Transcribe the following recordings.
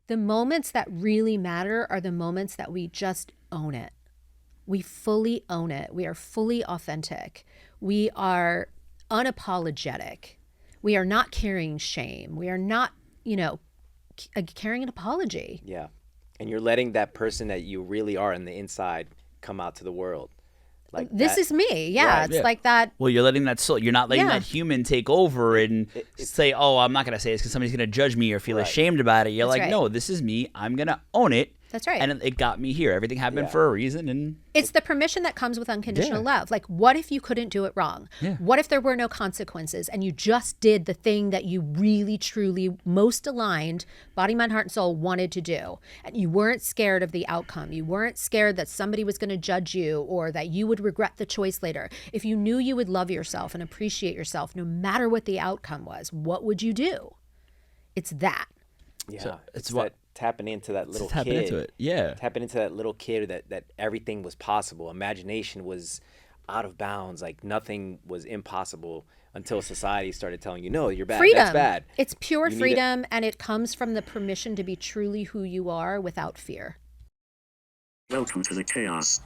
The moments that really matter are the moments that we just own it. We fully own it. We are fully authentic. We are unapologetic. We are not carrying shame. We are not, carrying an apology. Yeah. And you're letting that person that you really are on the inside come out to the world. Like this is me. Yeah. Right. It's Yeah. like that. Well, you're letting that soul, you're not letting that human take over and say, oh, I'm not going to say this because somebody's going to judge me or feel ashamed about it. You're That's like, right. no, this is me. I'm going to own it. That's right. And it got me here. Everything happened for a reason. And It's the permission that comes with unconditional love. Like, what if you couldn't do it wrong? Yeah. What if there were no consequences and you just did the thing that you really, truly, most aligned, body, mind, heart, and soul wanted to do? And you weren't scared of the outcome. You weren't scared that somebody was going to judge you or that you would regret the choice later. If you knew you would love yourself and appreciate yourself, no matter what the outcome was, what would you do? It's that. Yeah. So it's what tapping into that little tapping kid. into it. Yeah. Tapping into that little kid that everything was possible. Imagination was out of bounds. Like nothing was impossible until society started telling you, no, you're bad. Freedom. That's bad. It's pure You need freedom, and it comes from the permission to be truly who you are without fear. Welcome to the chaos.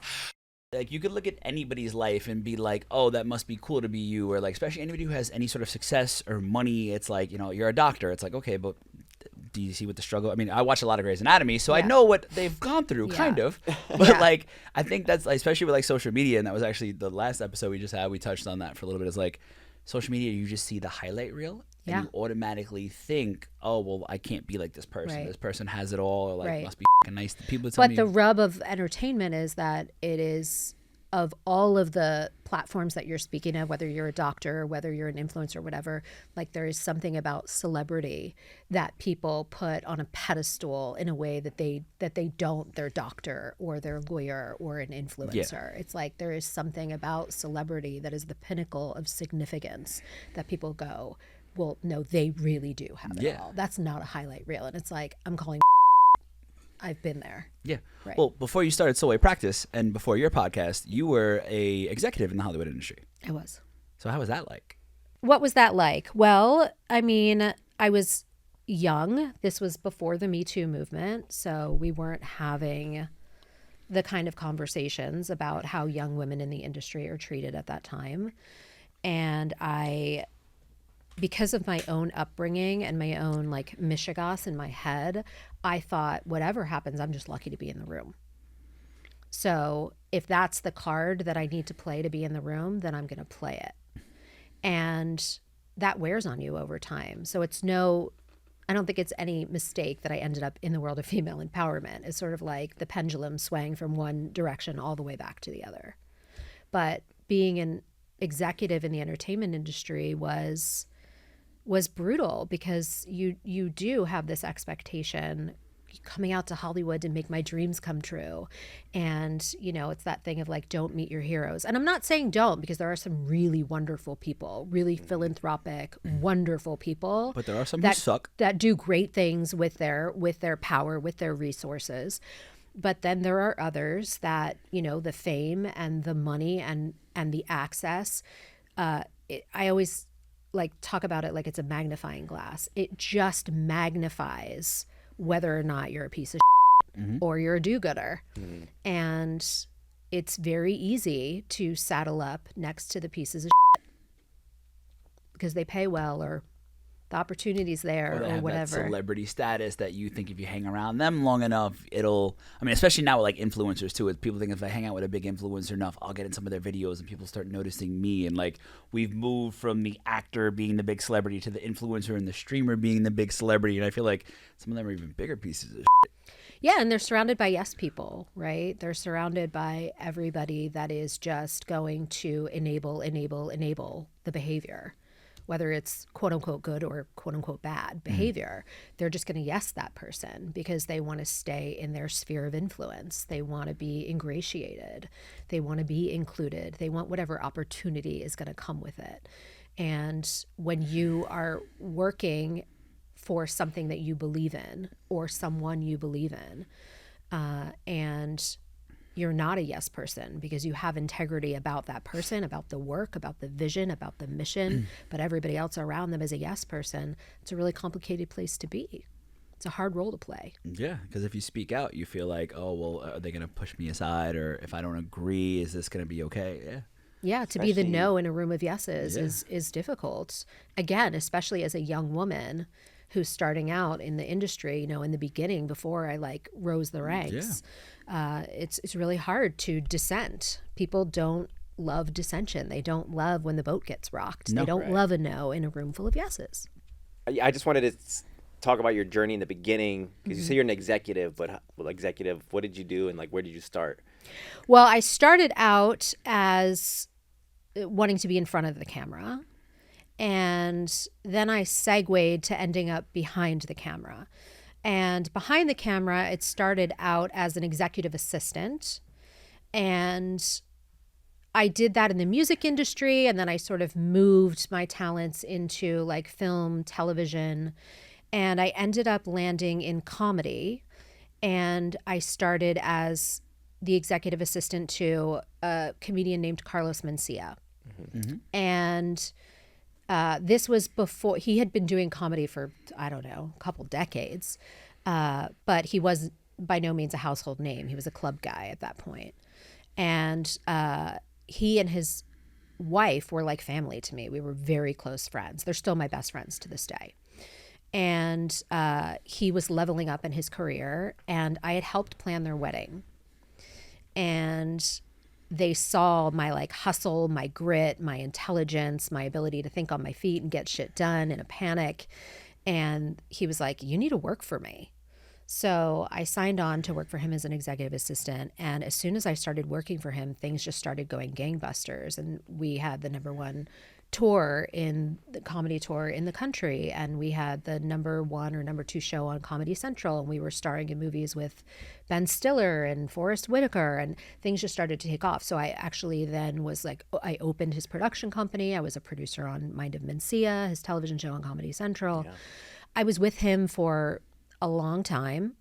Like you could look at anybody's life and be like, oh, that must be cool to be you. Or like, especially anybody who has any sort of success or money. It's like, you're a doctor. It's like, okay, but do you see what the struggle? I mean, I watch a lot of Grey's Anatomy, so I know what they've gone through, kind of. But like, I think that's especially with like social media, and that was actually the last episode we just had. We touched on that for a little bit. It's like social media, you just see the highlight reel, and you automatically think, oh, well, I can't be like this person. Right. This person has it all, or like must be nice to people. But the rub of entertainment is that it is, of all of the platforms that you're speaking of, whether you're a doctor, whether you're an influencer, whatever, like there is something about celebrity that people put on a pedestal in a way that they don't their doctor or their lawyer or an influencer. It's like there is something about celebrity that is the pinnacle of significance that people go, well, no, they really do have it all. That's not a highlight reel. And it's like, I'm calling I've been there. Yeah. Right. Well, before you started Soulsway Practice and before your podcast, you were a executive in the Hollywood industry. I was. So how was that like? What was that like? Well, I mean, I was young. This was before the Me Too movement. So we weren't having the kind of conversations about how young women in the industry are treated at that time. And because of my own upbringing and my own like mishigas in my head, I thought whatever happens, I'm just lucky to be in the room. So if that's the card that I need to play to be in the room, then I'm going to play it. And that wears on you over time. So I don't think it's any mistake that I ended up in the world of female empowerment. It's sort of like the pendulum swaying from one direction all the way back to the other. But being an executive in the entertainment industry was brutal because you do have this expectation coming out to Hollywood to make my dreams come true. And, it's that thing of like, don't meet your heroes. And I'm not saying don't, because there are some really wonderful people, really philanthropic, wonderful people. But there are some who suck. That do great things with their power, with their resources. But then there are others that, the fame and the money and the access, I always like talk about it like it's a magnifying glass. It just magnifies whether or not you're a piece of shit or you're a do-gooder. And it's very easy to saddle up next to the pieces of shit because they pay well or the opportunity's there or they or have whatever. That celebrity status that you think if you hang around them long enough, especially now with like influencers too, people think if I hang out with a big influencer enough, I'll get in some of their videos and people start noticing me. And like we've moved from the actor being the big celebrity to the influencer and the streamer being the big celebrity. And I feel like some of them are even bigger pieces of shit. Yeah, and they're surrounded by yes people, right? They're surrounded by everybody that is just going to enable the behavior. Whether it's quote unquote good or quote unquote bad behavior, they're just going to yes that person because they want to stay in their sphere of influence. They want to be ingratiated. They want to be included. They want whatever opportunity is going to come with it. And when you are working for something that you believe in or someone you believe in, and you're not a yes person because you have integrity about that person, about the work, about the vision, about the mission, but everybody else around them is a yes person, it's a really complicated place to be It's a hard role to play. Yeah, because if you speak out, you feel like, oh, well, are they going to push me aside? Or if I don't agree, is this going to be okay? Yeah. Yeah, to be the Especially- no in a room of yeses Yeah. is difficult. Again, especially as a young woman who's starting out in the industry, in the beginning before I like rose the ranks. It's really hard to dissent. People don't love dissension. They don't love when the boat gets rocked. No. They don't Right. love a no in a room full of yeses. I just wanted to talk about your journey in the beginning because you say you're an executive, but executive, what did you do and like where did you start? Well, I started out as wanting to be in front of the camera. And then I segued to ending up behind the camera. And behind the camera, it started out as an executive assistant. And I did that in the music industry. And then I sort of moved my talents into like film, television. And I ended up landing in comedy. And I started as the executive assistant to a comedian named Carlos Mencia. And this was before he had been doing comedy for, I don't know, a couple decades. But he was by no means a household name. He was a club guy at that point. And he and his wife were like family to me. We were very close friends. They're still my best friends to this day. And he was leveling up in his career, and I had helped plan their wedding. And they saw my like hustle, my grit, my intelligence, my ability to think on my feet and get shit done in a panic. And he was like, you need to work for me. So I signed on to work for him as an executive assistant. And as soon as I started working for him, things just started going gangbusters. And we had the #1 tour in the comedy tour in the country. And we had the #1 or #2 show on Comedy Central. And we were starring in movies with Ben Stiller and Forrest Whitaker. And things just started to take off. So I actually then was like, I opened his production company. I was a producer on Mind of Mencia, his television show on Comedy Central. Yeah. I was with him for a long time.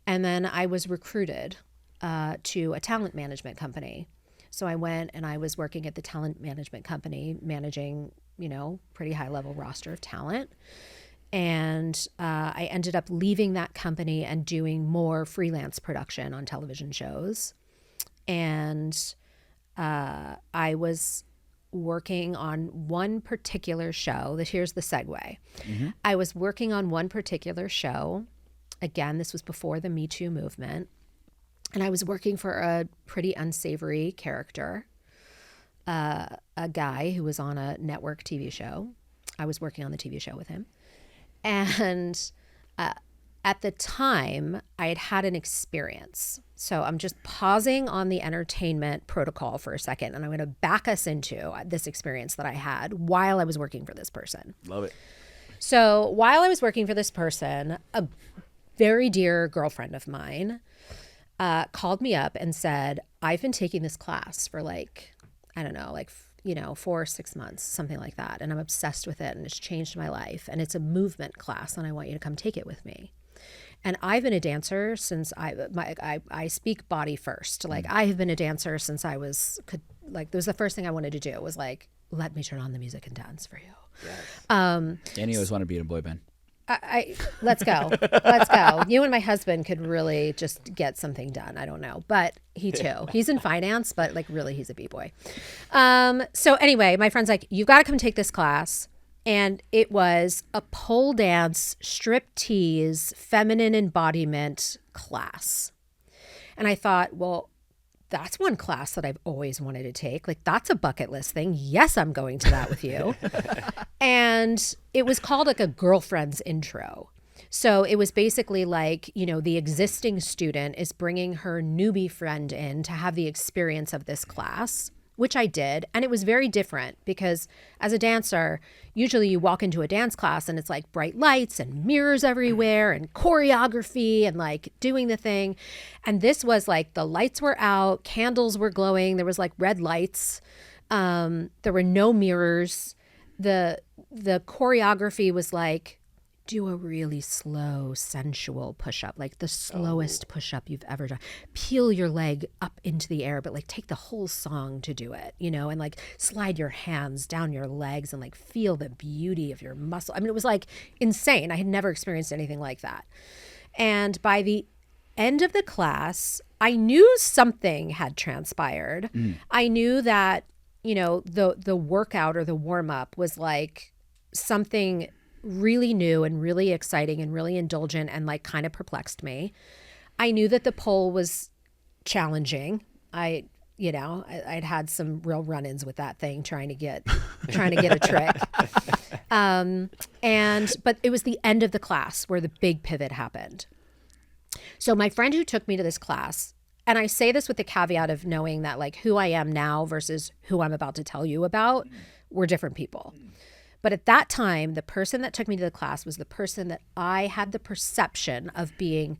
And then I was recruited to a talent management company. So I went and I was working at the talent management company, managing, pretty high level roster of talent. And I ended up leaving that company and doing more freelance production on television shows. And I was working on one particular show. Here's the segue. Mm-hmm. I was working on one particular show. Again, this was before the Me Too movement. And I was working for a pretty unsavory character, a guy who was on a network TV show. I was working on the TV show with him. And at the time, I had had an experience. So I'm just pausing on the entertainment protocol for a second, and I'm going to back us into this experience that I had while I was working for this person. Love it. So while I was working for this person, a very dear girlfriend of mine called me up and said, I've been taking this class for 4 or 6 months, something like that. And I'm obsessed with it and it's changed my life. And it's a movement class and I want you to come take it with me. And I've been a dancer since I speak body first. Like I have been a dancer since that was the first thing I wanted to do was like, let me turn on the music and dance for you. Yes. Danny always wanted to be in a boy band. Let's go. Let's go. You and my husband could really just get something done. I don't know. But he too. He's in finance, but like really he's a B-boy. So anyway, my friend's like, you've got to come take this class. And it was a pole dance, striptease, feminine embodiment class. And I thought, well, that's one class that I've always wanted to take. Like, that's a bucket list thing. Yes, I'm going to that with you. And it was called like a girlfriend's intro. So it was basically like, the existing student is bringing her newbie friend in to have the experience of this class, which I did. And it was very different because as a dancer, usually you walk into a dance class and it's like bright lights and mirrors everywhere and choreography and like doing the thing. And this was like the lights were out, candles were glowing. There was like red lights. There were no mirrors. The choreography was like, do a really slow, sensual push-up, like the slowest push-up you've ever done. Peel your leg up into the air, but like take the whole song to do it, and like slide your hands down your legs and like feel the beauty of your muscle. I mean, it was like insane. I had never experienced anything like that. And by the end of the class, I knew something had transpired. I knew that, you know, the workout or the warm up was like something really new and really exciting and really indulgent and like kind of perplexed me. I knew that the pole was challenging. I'd had some real run-ins with that thing trying to get a trick. But it was the end of the class where the big pivot happened. So my friend who took me to this class, and I say this with the caveat of knowing that like who I am now versus who I'm about to tell you about, we're different people. But at that time, the person that took me to the class was the person that I had the perception of being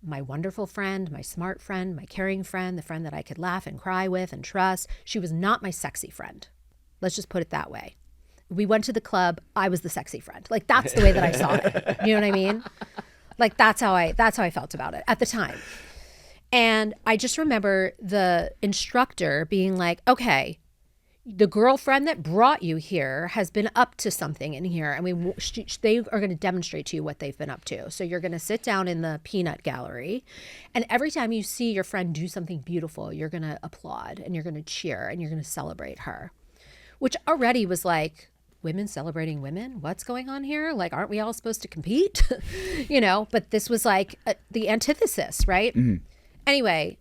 my wonderful friend, my smart friend, my caring friend, the friend that I could laugh and cry with and trust. She was not my sexy friend. Let's just put it that way. We went to the club. I was the sexy friend. Like that's the way that I saw it. You know what I mean? Like that's how I felt about it at the time. And I just remember the instructor being like, okay, the girlfriend that brought you here has been up to something in here. And they are going to demonstrate to you what they've been up to. So you're going to sit down in the peanut gallery. And every time you see your friend do something beautiful, you're going to applaud and you're going to cheer and you're going to celebrate her. Which already was like, women celebrating women? What's going on here? Like, aren't we all supposed to compete? You know, but this was like the antithesis, right? Mm-hmm. Anyway,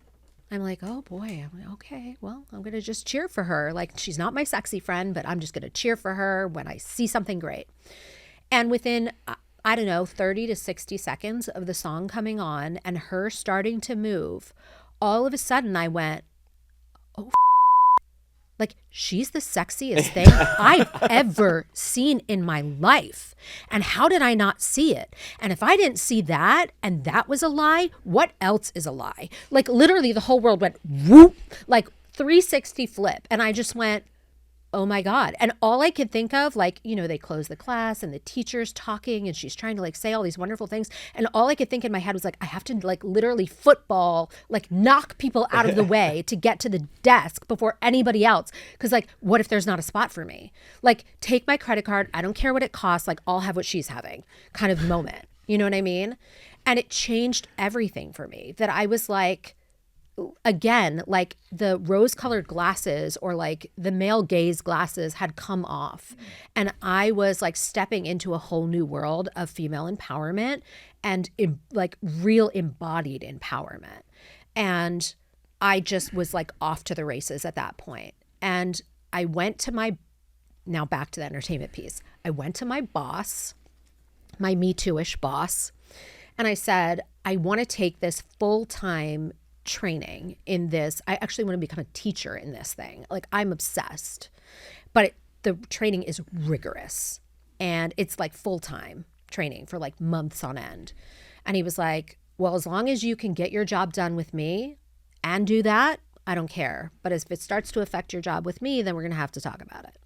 I'm like, oh boy, I'm like, okay, well, I'm going to just cheer for her. Like, she's not my sexy friend, but I'm just going to cheer for her when I see something great. And within, I don't know, 30 to 60 seconds of the song coming on and her starting to move, all of a sudden I went, oh, like, she's the sexiest thing I've ever seen in my life. And how did I not see it? And if I didn't see that and that was a lie, what else is a lie? Like, literally the whole world went whoop, like 360 flip. And I just went, oh my God. And all I could think of, like, you know, they close the class and the teacher's talking and she's trying to like say all these wonderful things. And all I could think in my head was like, I have to like literally football, like knock people out of the way to get to the desk before anybody else. Cause like, what if there's not a spot for me? Like, take my credit card. I don't care what it costs. Like, I'll have what she's having kind of moment. You know what I mean? And it changed everything for me, that I was like, again, like the rose-colored glasses or like the male gaze glasses had come off. And I was like stepping into a whole new world of female empowerment and like real embodied empowerment. And I just was like off to the races at that point. And I went to now back to the entertainment piece. I went to my boss, my Me Too-ish boss, and I said, I want to take this full-time training in this. I actually want to become a teacher in this thing. Like, I'm obsessed, but the training is rigorous and it's like full-time training for like months on end. And he was like, well, as long as you can get your job done with me and do that, I don't care. But if it starts to affect your job with me, then we're going to have to talk about it.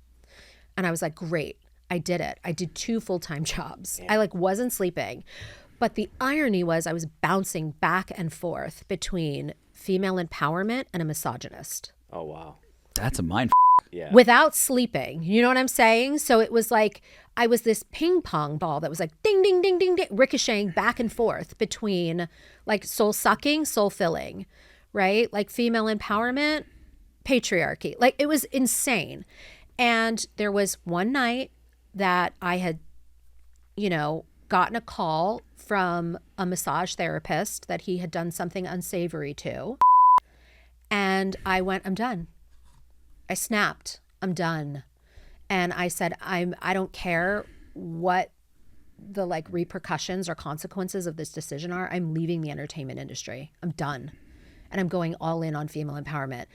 And I was like, great. I did it. I did 2 full-time jobs. Yeah. I like wasn't sleeping. But the irony was I was bouncing back and forth between female empowerment and a misogynist. Oh, wow. That's a mind Yeah. Without sleeping. You know what I'm saying? So it was like I was this ping pong ball that was like ding, ding, ding, ding, ding, ricocheting back and forth between like soul sucking, soul filling, right? Like female empowerment, patriarchy. Like, it was insane. And there was one night that I had, you know, gotten a call from a massage therapist that he had done something unsavory to. And I went, I'm done. I snapped. I'm done. And I said, I don't care what the like repercussions or consequences of this decision are. I'm leaving the entertainment industry. I'm done. And I'm going all in on female empowerment.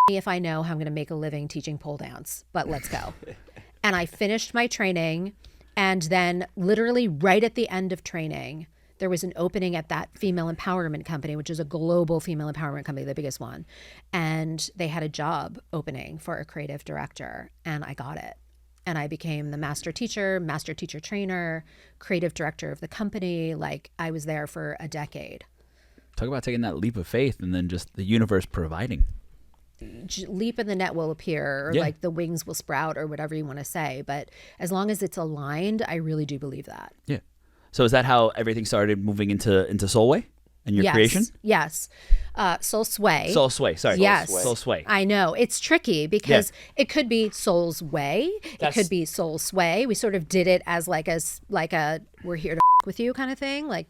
Me if I know how I'm going to make a living teaching pole dance, but let's go. And I finished my training. And then literally right at the end of training, there was an opening at that female empowerment company, which is a global female empowerment company, the biggest one. And they had a job opening for a creative director, and I got it. And I became the master teacher trainer, creative director of the company. Like, I was there for a decade. Talk about taking that leap of faith and then just the universe providing. Leap in the net will appear, or like the wings will sprout, or whatever you want to say. But as long as it's aligned, I really do believe that. Yeah. So is that how everything started moving into Soulway and your Yes. creation? Yes. Soulsway. Soulsway, sorry. Yes. Soulsway. I know. It's tricky because it could be Soul's Way. It That's- could be Soulsway. We sort of did it as like a we're here to with you kind of thing. Like,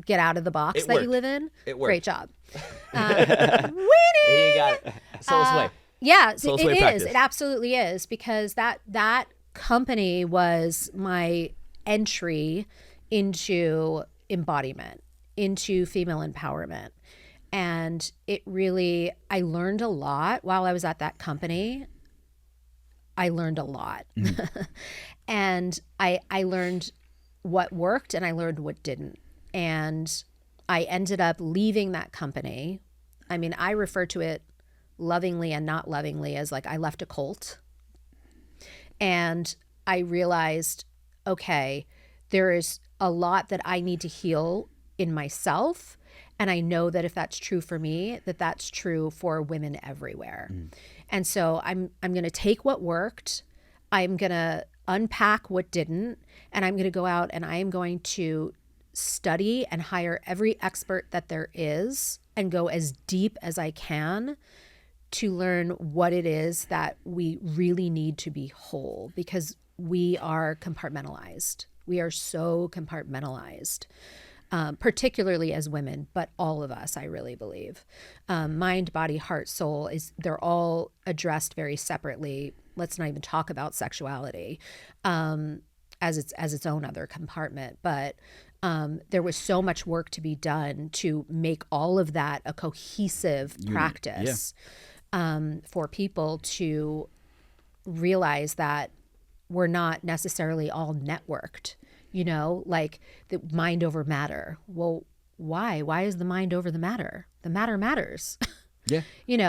get out of the box It that worked. you live in. It worked. Great job. You got it. Soulsway. Yeah, Soulsway it is. practice. It absolutely is, because that company was my entry into embodiment, into female empowerment. And it really, I learned a lot while I was at that company. I learned a lot. And I learned what worked and I learned what didn't. And I ended up leaving that company. I mean, I refer to it lovingly and not lovingly as like I left a cult. And I realized, okay, there is a lot that I need to heal in myself. And I know that if that's true for me, that that's true for women everywhere. And so I'm going to take what worked. I'm going to unpack what didn't. And I'm going to go out and I am going to study and hire every expert that there is and go as deep as I can to learn what it is that we really need to be whole, because we are compartmentalized. We are so compartmentalized, particularly as women, but all of us, I really believe. Mind, body, heart, soul, they're all addressed very separately. Let's not even talk about sexuality as its own other compartment. But there was so much work to be done to make all of that a cohesive practice for people to realize that we're not necessarily all networked, like the mind over matter. Well, why? Why is the mind over the matter? The matter matters. Yeah.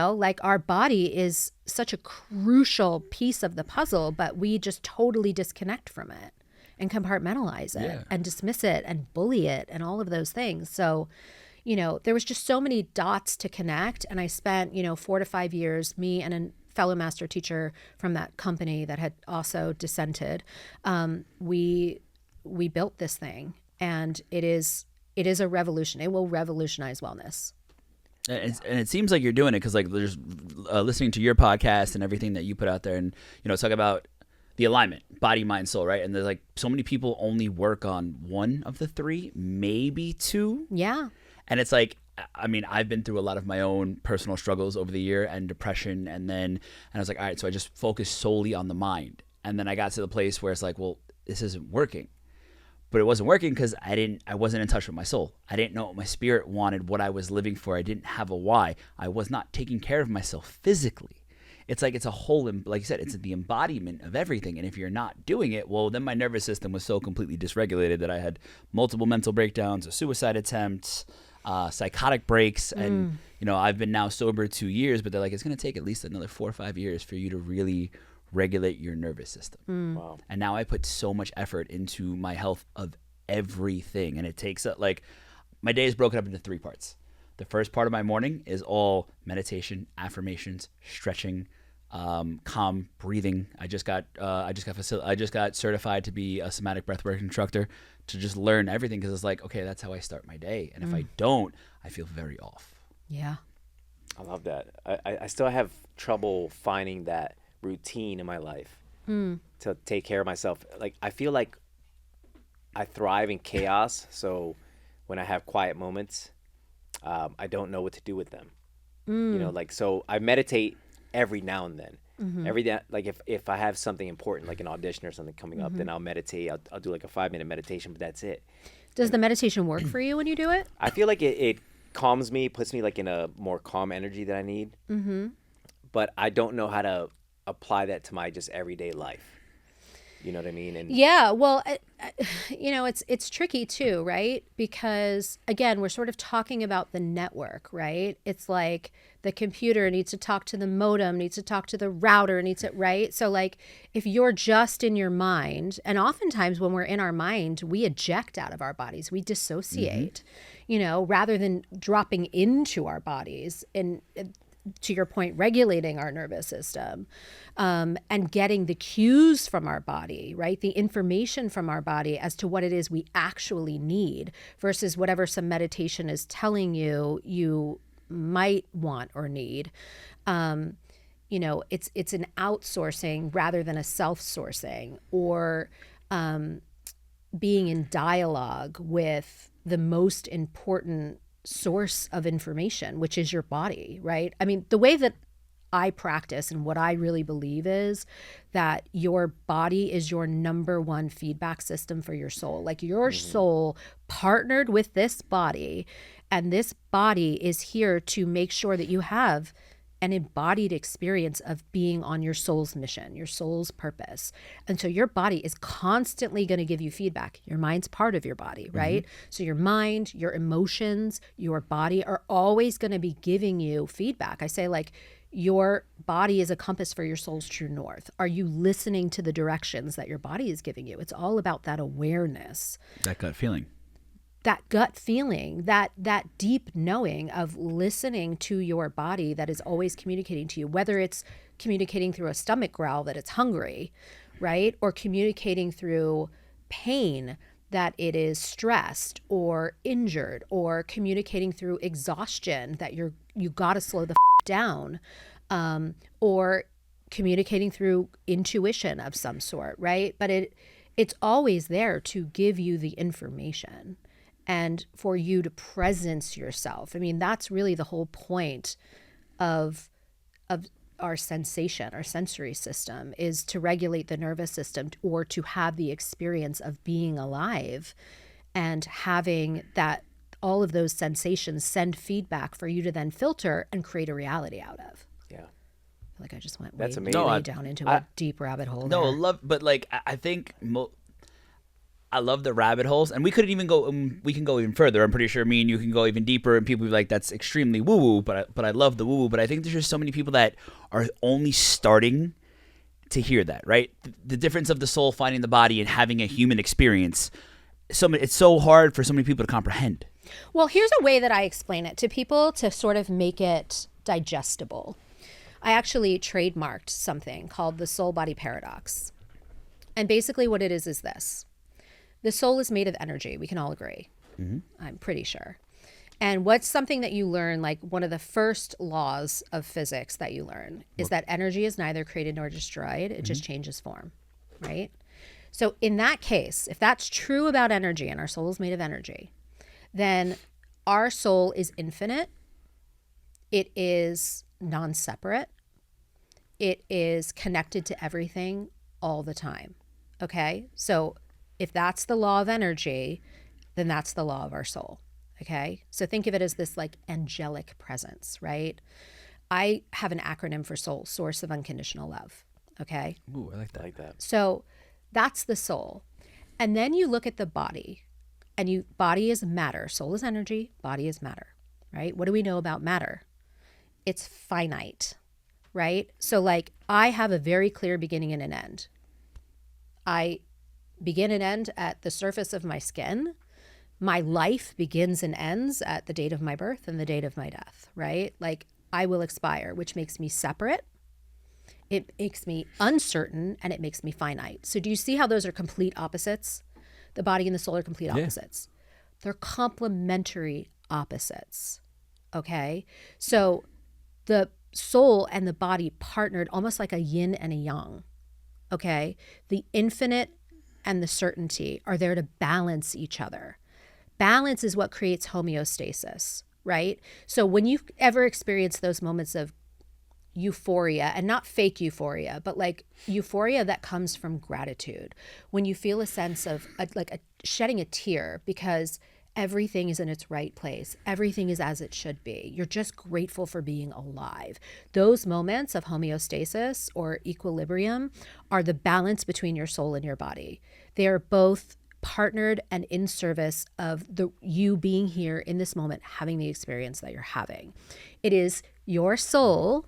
Like our body is such a crucial piece of the puzzle, but we just totally disconnect from it and compartmentalize it and dismiss it and bully it and all of those things. So, there was just so many dots to connect. And I spent, 4 to 5 years, me and a fellow master teacher from that company that had also dissented. We built this thing, and it is a revolution. It will revolutionize wellness. And it seems like you're doing it because, like, there's listening to your podcast and everything that you put out there, and talk about the alignment, body, mind, soul, right? And there's like so many people only work on one of the three, maybe two. Yeah. And it's like, I mean, I've been through a lot of my own personal struggles over the year and depression, and I was like, all right, so I just focused solely on the mind, and then I got to the place where it's like, well, this isn't working. But it wasn't working because I wasn't in touch with my soul. I didn't know what my spirit wanted, what I was living for. I didn't have a why. I was not taking care of myself physically. It's like it's a whole, like you said, it's the embodiment of everything. And if you're not doing it, well, then my nervous system was so completely dysregulated that I had multiple mental breakdowns, a suicide attempt, psychotic breaks. And, I've been now sober 2 years, but they're like, it's going to take at least another 4 or 5 years for you to really regulate your nervous system. Wow. And now I put so much effort into my health of everything. And it takes, my day is broken up into 3 parts. The first part of my morning is all meditation, affirmations, stretching, calm breathing. I just got certified to be a somatic breathwork instructor to just learn everything, because it's like, okay, that's how I start my day. And if I don't, I feel very off. Yeah. I love that. I still have trouble finding that routine in my life to take care of myself. Like, I feel like I thrive in chaos. So when I have quiet moments, I don't know what to do with them. So I meditate every now and then. Every day, like if I have something important, like an audition or something coming up, then I'll meditate. I'll do like a 5-minute meditation, but that's it. Does the meditation work for you when you do it? I feel like it calms me, puts me like in a more calm energy that I need. But I don't know how to apply that to my just everyday life. You know what I mean? And yeah, well, it's tricky too, right? Because again, we're sort of talking about the network, right? It's like the computer needs to talk to the modem, needs to talk to the router, right? So like if you're just in your mind, and oftentimes when we're in our mind, we eject out of our bodies, we dissociate, rather than dropping into our bodies. And to your point, regulating our nervous system, and getting the cues from our body, right? The information from our body as to what it is we actually need versus whatever some meditation is telling you you might want or need. It's an outsourcing rather than a self-sourcing, or being in dialogue with the most important source of information, which is your body, right? I mean, the way that I practice and what I really believe is that your body is your number one feedback system for your soul. Like your soul partnered with this body, and this body is here to make sure that you have an embodied experience of being on your soul's mission, your soul's purpose. And so your body is constantly going to give you feedback. Your mind's part of your body, right? So your mind, your emotions, your body are always going to be giving you feedback. I say, like, your body is a compass for your soul's true north. Are you listening to the directions that your body is giving you? It's all about that awareness. That gut feeling. That gut feeling, that deep knowing of listening to your body that is always communicating to you, whether it's communicating through a stomach growl that it's hungry, right? Or communicating through pain that it is stressed or injured, or communicating through exhaustion that you got to slow the down, or communicating through intuition of some sort, right? But it's always there to give you the information and for you to presence yourself. I mean, that's really the whole point of our sensation, our sensory system, is to regulate the nervous system, or to have the experience of being alive and having that, all of those sensations send feedback for you to then filter and create a reality out of. Yeah. I feel like I just went That's way, amazing. way down into a deep rabbit hole. No, there. but like I think I love the rabbit holes, and we couldn't even go. We can go even further. I'm pretty sure me and you can go even deeper, and people be like, "That's extremely woo woo." But I love the woo woo. But I think there's just so many people that are only starting to hear that, right? The difference of the soul finding the body and having a human experience. It's so hard for so many people to comprehend. Well, here's a way that I explain it to people to sort of make it digestible. I actually trademarked something called the soul body paradox. And basically what it is this. The soul is made of energy. We can all agree. I'm pretty sure. And what's something that you learn, like one of the first laws of physics that you learn is that energy is neither created nor destroyed. It just changes form, right? So in that case, if that's true about energy and our soul is made of energy, then our soul is infinite. It is non-separate. It is connected to everything all the time. Okay? So if that's the law of energy, then that's the law of our soul. Okay? So think of it as this like angelic presence, right? I have an acronym for soul, source of unconditional love. Okay? Ooh, I like that. I like that. So that's the soul. And then you look at the body, and body is matter. Soul is energy, body is matter, right? What do we know about matter? It's finite, right? So like I have a very clear beginning and an end. I begin and end at the surface of my skin. My life begins and ends at the date of my birth and the date of my death, right? Like I will expire, which makes me separate. It makes me uncertain, and it makes me finite. So do you see how those are complete opposites? The body and the soul are complete opposites. They're complementary opposites, okay? So the soul and the body partnered almost like a yin and a yang, okay? The infinite and the certainty are there to balance each other. Balance is what creates homeostasis, right? So when you ever experience those moments of euphoria, and not fake euphoria, but like euphoria that comes from gratitude, when you feel a sense of shedding a tear because everything is in its right place, everything is as it should be, you're just grateful for being alive. Those moments of homeostasis or equilibrium are the balance between your soul and your body. They are both partnered and in service of you being here in this moment, having the experience that you're having. It is your soul,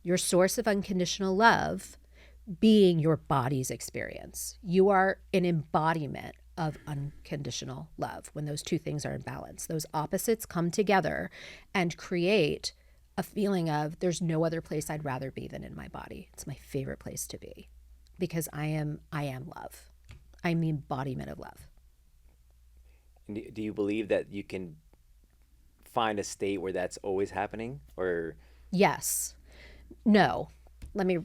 your source of unconditional love, being your body's experience. You are an embodiment of unconditional love when those two things are in balance. Those opposites come together and create a feeling of there's no other place I'd rather be than in my body. It's my favorite place to be because I am love. I'm the embodiment of love. And do you believe that you can find a state where that's always happening, or? Yes. No. Let me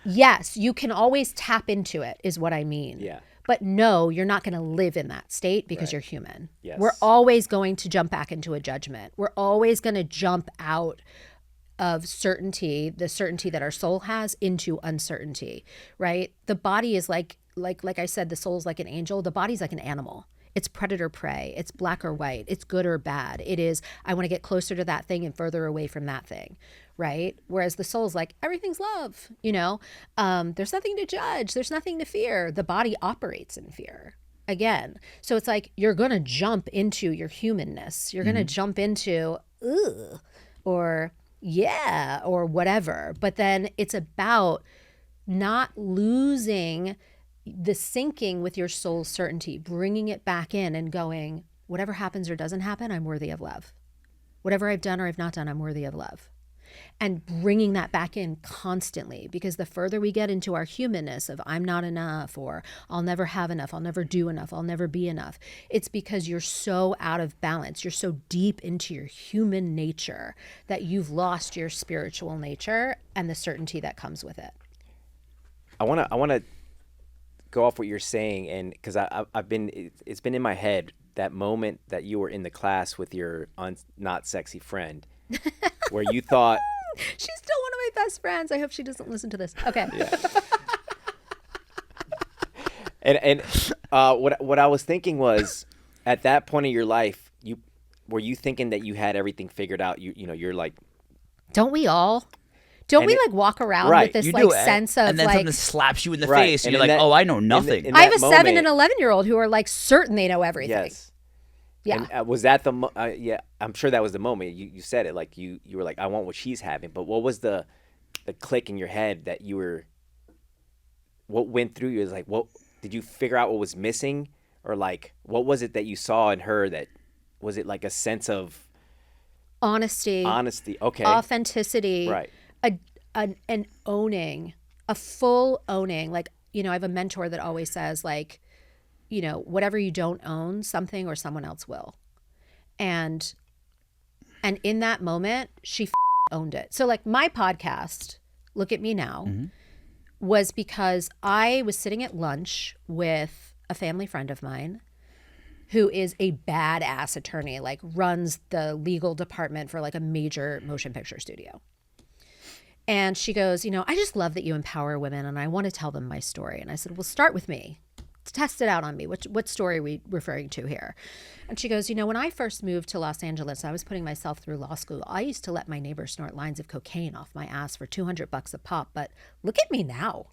yes, you can always tap into it is what I mean. Yeah. But no, you're not going to live in that state because you're human. Yes. We're always going to jump back into a judgment. We're always going to jump out of certainty, the certainty that our soul has, into uncertainty, right? The body is like I said, the soul's like an angel. The body's like an animal. It's predator prey. It's black or white. It's good or bad. It is, I want to get closer to that thing and further away from that thing, right? Whereas the soul's like, everything's love, you know? There's nothing to judge. There's nothing to fear. The body operates in fear. Again. So it's like, you're going to jump into your humanness. You're going to jump into, ugh, or yeah, or whatever. But then it's about not losing the syncing with your soul's certainty, bringing it back in and going, whatever happens or doesn't happen, I'm worthy of love. Whatever I've done or I've not done, I'm worthy of love. And bringing that back in constantly, because the further we get into our humanness of I'm not enough, or I'll never have enough, I'll never do enough, I'll never be enough, it's because you're so out of balance. You're so deep into your human nature that you've lost your spiritual nature and the certainty that comes with it. I want to go off what you're saying, and because it's been in my head, that moment that you were in the class with your not sexy friend, where you thought she's still one of my best friends. I hope she doesn't listen to this. Okay. Yeah. and what I was thinking was, at that point in your life, were you thinking that you had everything figured out? You know, you're like, don't we all? Don't we like walk around with this like sense of and then like something slaps you in the Right. face, and And you're in like, that- oh, I know nothing. in I have a that 7 and moment- 11-year-old who are like certain they know everything. yes. Yeah. And was that yeah, I'm sure that was the moment you said it, like you were like, I want what she's having. But what was the click in your head that what went through you? Is like, what did you figure out what was missing, or like what was it that you saw in her? That was it like a sense of Honesty, okay, authenticity, right, an owning, a full owning. Like, you know, I have a mentor that always says, like, you know, whatever you don't own, something or someone else will. And in that moment, she owned it. So like my podcast, Look at Me Now, was because I was sitting at lunch with a family friend of mine who is a badass attorney, like runs the legal department for like a major motion picture studio. And she goes, you know, I just love that you empower women and I want to tell them my story. And I said, well, start with me. Test it out on me. What story are we referring to here? And she goes, you know, when I first moved to Los Angeles, I was putting myself through law school. I used to let my neighbor snort lines of cocaine off my ass for $200 a pop, but look at me now.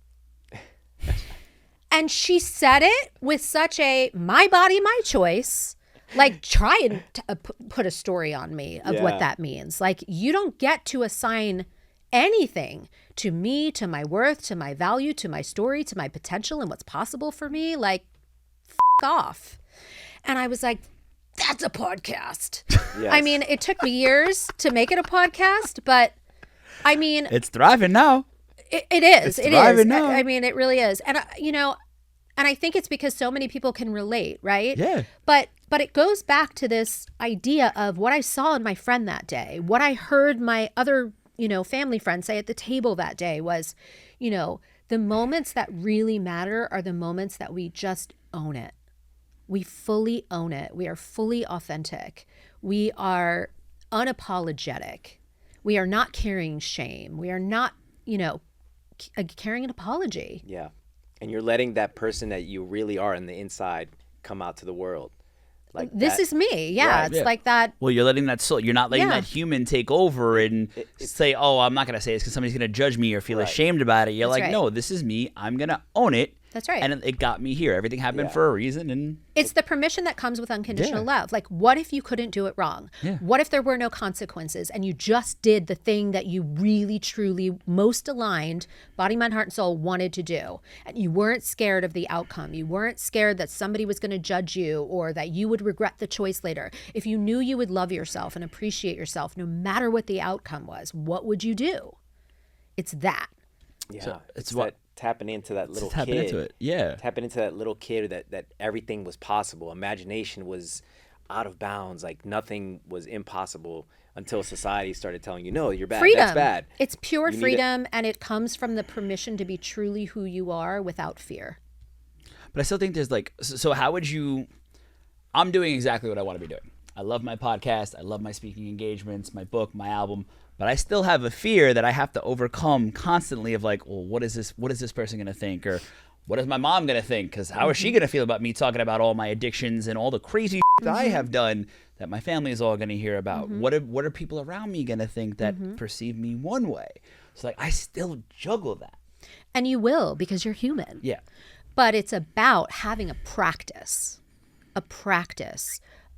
And she said it with such a my body, my choice, like try and put a story on me of what that means. Like, you don't get to assign anything to me, to my worth, to my value, to my story, to my potential and what's possible for me. Like, off. And I was like, that's a podcast. Yes. I mean, it took me years to make it a podcast, but I mean, It's thriving now. it is. It's It thriving is. now. I mean, it really is. And, you know, and I think it's because so many people can relate, right? Yeah. But it goes back to this idea of what I saw in my friend that day, what I heard my other, you know, family friends say at the table that day was, you know, the moments that really matter are the moments that we just own it. We fully own it. We are fully authentic. We are unapologetic. We are not carrying shame. We are not, you know, carrying an apology. yeah, and you're letting that person that you really are on the inside come out to the world. Like This that- is me. Yeah. Right. It's Yeah. like that. Well, you're letting that soul. You're not letting Yeah. that human take over and say, "Oh, I'm not gonna say this because somebody's gonna judge me or feel Right. ashamed about it." You're That's like, right. "No, this is me. I'm gonna own it, That's right. And it got me here. Everything happened Yeah. for a reason. And It's the permission that comes with unconditional Yeah. love. Like, what if you couldn't do it wrong? Yeah. What if there were no consequences and you just did the thing that you really, truly, most aligned, body, mind, heart, and soul wanted to do? And you weren't scared of the outcome. You weren't scared that somebody was going to judge you or that you would regret the choice later. If you knew you would love yourself and appreciate yourself no matter what the outcome was, what would you do? It's that. Yeah, So it's what- that tapping into that little tapping kid. into it. Yeah. Tapping into that little kid that everything was possible. Imagination was out of bounds. Like nothing was impossible until society started telling you, no, you're bad. Freedom. That's bad. It's pure You need it. freedom, and it comes from the permission to be truly who you are without fear. But I still think there's like, so how would you, I'm doing exactly what I want to be doing. I love my podcast. I love my speaking engagements, my book, my album, but I still have a fear that I have to overcome constantly of like, well, what is this person going to think? Or what is my mom going to think? Because how is she going to feel about me talking about all my addictions and all the crazy shit I have done that my family is all going to hear about? What are people around me going to think that perceive me one way? So like, I still juggle that. And you will, because you're human. Yeah. But it's about having a practice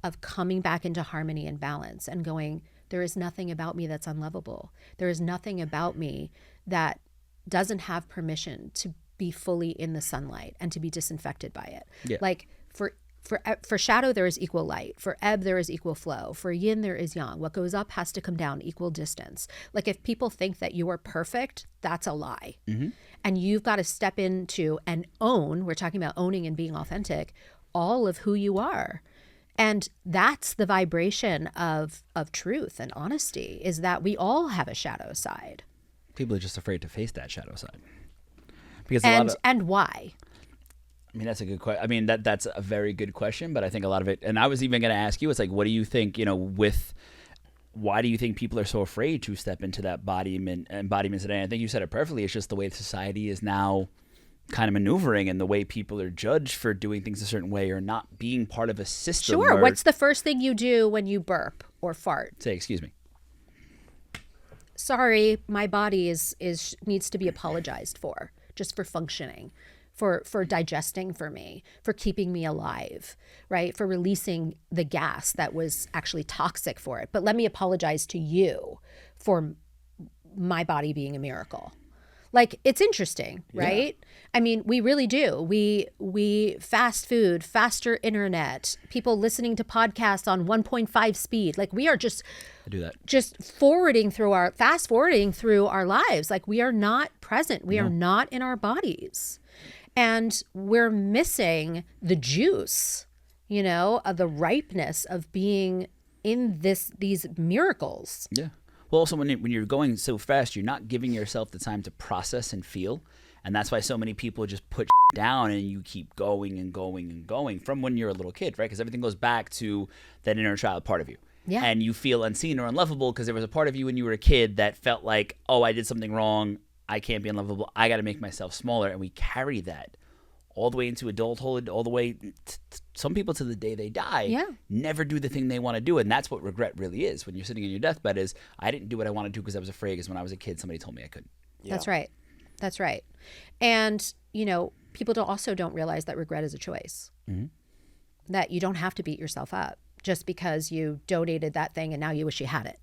of coming back into harmony and balance and going, there is nothing about me that's unlovable. There is nothing about me that doesn't have permission to be fully in the sunlight and to be disinfected by it. Yeah. Like for shadow, there is equal light. For ebb, there is equal flow. For yin, there is yang. What goes up has to come down equal distance. Like if people think that you are perfect, that's a lie. And you've got to step into and own, we're talking about owning and being authentic, all of who you are. And that's the vibration of truth and honesty, is that we all have a shadow side. People are just afraid to face that shadow side. Because a lot of, And why? I mean, that's a good question. I mean, that's a very good question, but I think a lot of it, and I was even going to ask you, it's like, what do you think, why do you think people are so afraid to step into that embodiment today? And I think you said it perfectly. It's just the way society is now kind of maneuvering and the way people are judged for doing things a certain way or not being part of a system. Sure. where- What's the first thing you do when you burp or fart? Say, excuse me. Sorry, my body needs to be apologized for, just for functioning, for digesting for me, for keeping me alive, right? For releasing the gas that was actually toxic for it. But let me apologize to you for my body being a miracle. Like, it's interesting, right? Yeah. I mean, we really do. We fast food, faster internet, people listening to podcasts on 1.5 speed. Like, we are just I do that. Just fast forwarding through our lives. Like, we are not present. We are not in our bodies. And we're missing the juice, of the ripeness of being in these miracles. Yeah. Well, also when you're going so fast, you're not giving yourself the time to process and feel. And that's why so many people just put down and you keep going and going and going from when you're a little kid, right? Because everything goes back to that inner child part of you. Yeah. And you feel unseen or unlovable because there was a part of you when you were a kid that felt like, oh, I did something wrong. I can't be unlovable. I got to make myself smaller. And we carry that all the way into adulthood, all the way, some people to the day they die, never do the thing they want to do. And that's what regret really is. When you're sitting in your deathbed is, I didn't do what I wanted to because I was afraid because when I was a kid, somebody told me I couldn't. Yeah. That's right. And, people also don't realize that regret is a choice. Mm-hmm. That you don't have to beat yourself up just because you donated that thing and now you wish you had it.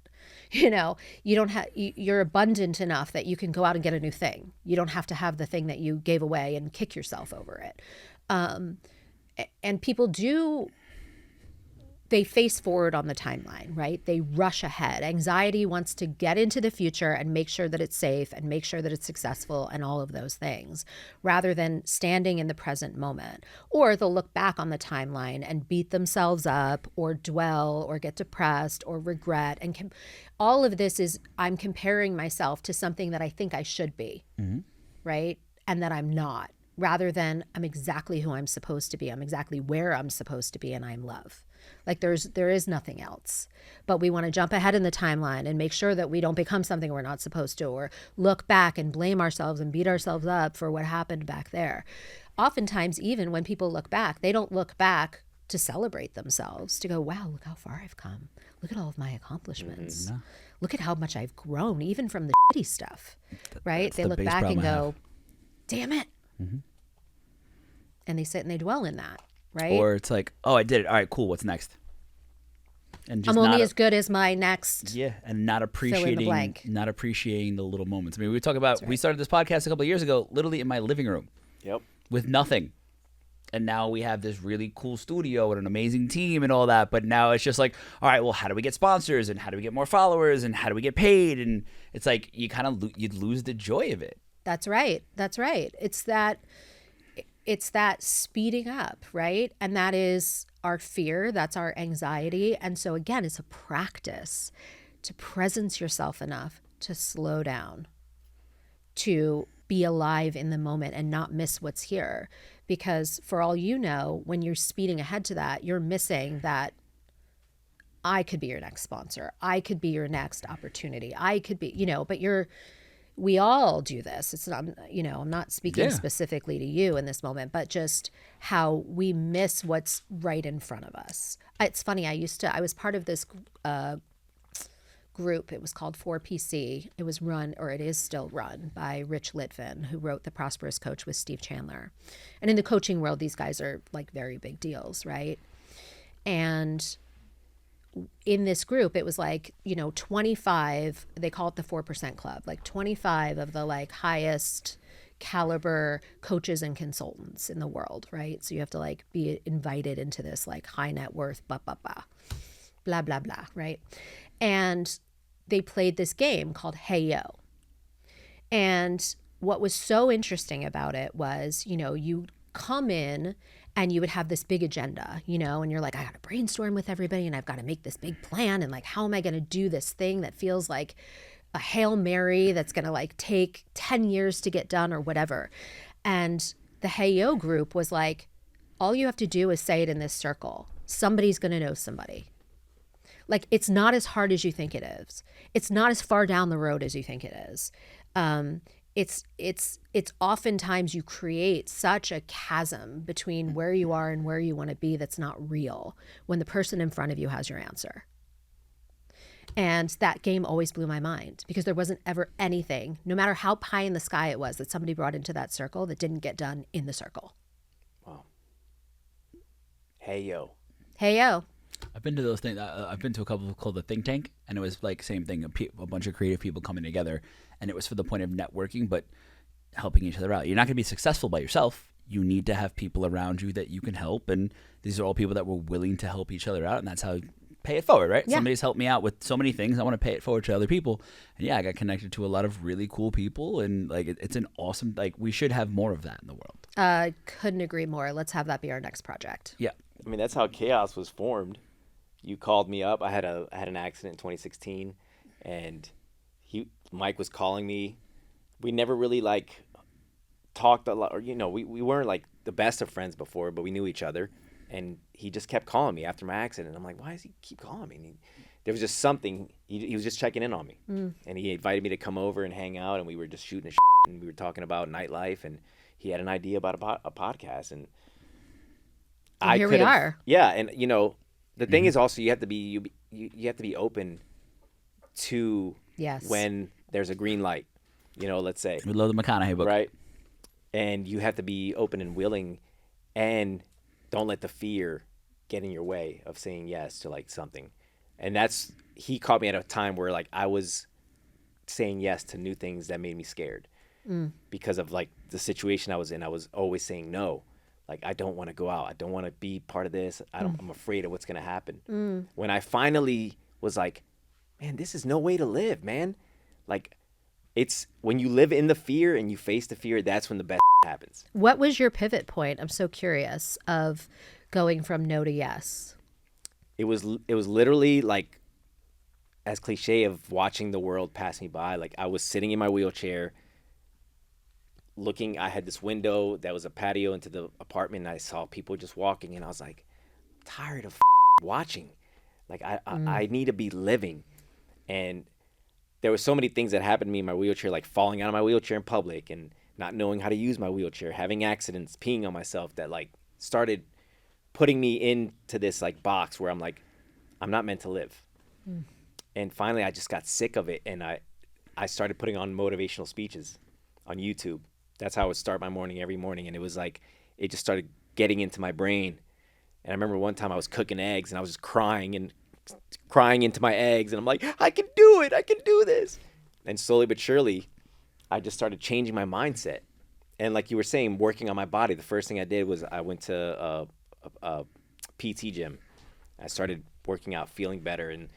You don't have, you're abundant enough that you can go out and get a new thing. You don't have to have the thing that you gave away and kick yourself over it. And people they face forward on the timeline, right? They rush ahead. Anxiety wants to get into the future and make sure that it's safe and make sure that it's successful and all of those things, rather than standing in the present moment. Or they'll look back on the timeline and beat themselves up or dwell or get depressed or regret. And all of this is, I'm comparing myself to something that I think I should be, right? And that I'm not, rather than I'm exactly who I'm supposed to be. I'm exactly where I'm supposed to be, and I'm love. Like there is nothing else. But we want to jump ahead in the timeline and make sure that we don't become something we're not supposed to, or look back and blame ourselves and beat ourselves up for what happened back there. Oftentimes, even when people look back, they don't look back to celebrate themselves, to go, wow, look how far I've come. Look at all of my accomplishments. Mm-hmm. Look at how much I've grown, even from the shitty stuff, right? They look back and go, damn it. Mm-hmm. and they sit and they dwell in that, right? Or it's like, oh, I did it. All right, cool. What's next? And just I'm only not as good as my next. yeah, and not blank. appreciating the little moments. I mean, we talk about right. we started this podcast a couple of years ago, literally in my living room Yep. with nothing. And now we have this really cool studio and an amazing team and all that. But now it's just like, all right, well, how do we get sponsors and how do we get more followers and how do we get paid? And it's like you kind of you'd lose the joy of it. That's right. That's right. It's that speeding up, right? And that is our fear. That's our anxiety. And so again, it's a practice to presence yourself enough to slow down, to be alive in the moment and not miss what's here. Because for all you know, when you're speeding ahead to that, you're missing that I could be your next sponsor. I could be your next opportunity. I could be, but we all do this. It's not, I'm not speaking Yeah. specifically to you in this moment, but just how we miss what's right in front of us. It's funny. I was part of this group. It was called 4PC. It was run, or it is still run, by Rich Litvin, who wrote The Prosperous Coach with Steve Chandler. And in the coaching world, these guys are like very big deals, right? And in this group, it was like, 25, they call it the 4% club, like 25 of the like highest caliber coaches and consultants in the world, right? So you have to like be invited into this like high net worth, blah, blah, blah, right? And they played this game called Hey Yo. And what was so interesting about it was, you come in and you would have this big agenda, and you're like, I got to brainstorm with everybody and I've got to make this big plan. And like, how am I going to do this thing that feels like a Hail Mary that's going to like take 10 years to get done or whatever. And the Hey Yo group was like, all you have to do is say it in this circle. Somebody's going to know somebody. Like, it's not as hard as you think it is. It's not as far down the road as you think it is. It's oftentimes you create such a chasm between where you are and where you want to be that's not real when the person in front of you has your answer. And that game always blew my mind because there wasn't ever anything, no matter how pie in the sky it was, that somebody brought into that circle that didn't get done in the circle. Wow. Hey yo. Hey yo. I've been to those things. I've been to a couple called the Think Tank, and it was like same thing, a bunch of creative people coming together, and it was for the point of networking, but helping each other out. You're not going to be successful by yourself. You need to have people around you that you can help, and these are all people that were willing to help each other out, and that's how you pay it forward, right? Yeah. Somebody's helped me out with so many things. I want to pay it forward to other people, and yeah, I got connected to a lot of really cool people, and like it's an awesome. Like we should have more of that in the world. Couldn't agree more. Let's have that be our next project. Yeah. I mean, that's how Chaos was formed. You called me up. I had an accident in 2016, and Mike was calling me. We never really like talked a lot, or we weren't like the best of friends before, but we knew each other. And he just kept calling me after my accident. I'm like, why does he keep calling me? And there was just something. He was just checking in on me, and he invited me to come over and hang out, and we were just shooting and we were talking about nightlife, and he had an idea about a podcast, and here we are. Yeah, and the thing is also you have to be open to when there's a green light, let's say. We love the McConaughey book. Right. And you have to be open and willing, and don't let the fear get in your way of saying yes to like something. And he caught me at a time where like I was saying yes to new things that made me scared because of like the situation I was in. I was always saying no. Like, I don't want to go out. I don't want to be part of this. I'm afraid of what's going to happen. When I finally was like, man, this is no way to live, man. Like, it's when you live in the fear and you face the fear, that's when the best happens. What was your pivot point? I'm so curious of going from no to yes. It was literally like, as cliche of watching the world pass me by. Like, I was sitting in my wheelchair looking. I had this window that was a patio into the apartment, and I saw people just walking, and I was like, I'm tired of watching. Like, I need to be living. And there were so many things that happened to me in my wheelchair, like falling out of my wheelchair in public and not knowing how to use my wheelchair, having accidents, peeing on myself, that like started putting me into this like box where I'm like, I'm not meant to live. And finally I just got sick of it, and I started putting on motivational speeches on YouTube. That's how I would start my morning every morning. And it it just started getting into my brain. And I remember one time I was cooking eggs and I was just crying into my eggs. And I'm like, I can do it. I can do this. And slowly but surely, I just started changing my mindset. And like you were saying, working on my body, the first thing I did was I went to a PT gym. I started working out, feeling better, and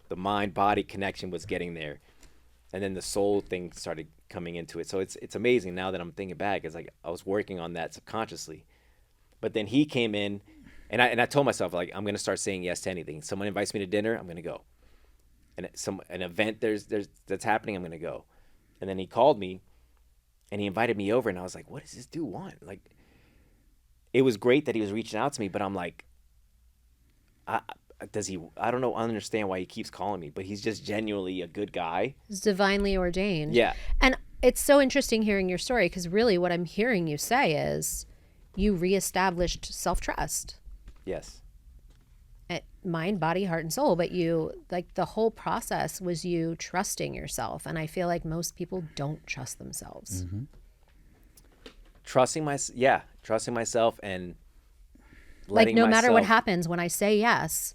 the mind-body connection was getting there. And then the soul thing started coming into it. So it's amazing now that I'm thinking back. It's like I was working on that subconsciously. But then he came in, and I told myself, like, I'm going to start saying yes to anything. Someone invites me to dinner, I'm going to go. And an event that's happening, I'm going to go. And then he called me, and he invited me over, and I was like, what does this dude want? Like, it was great that he was reaching out to me, but I'm like, I don't know, understand why he keeps calling me, but he's just genuinely a good guy. It's divinely ordained. Yeah. And it's so interesting hearing your story, because really what I'm hearing you say is you reestablished self-trust. Yes. Mind, body, heart, and soul. But you, like, the whole process was you trusting yourself. And I feel like most people don't trust themselves. Mm-hmm. Trusting myself and Like, no matter what myself- happens, when I say yes,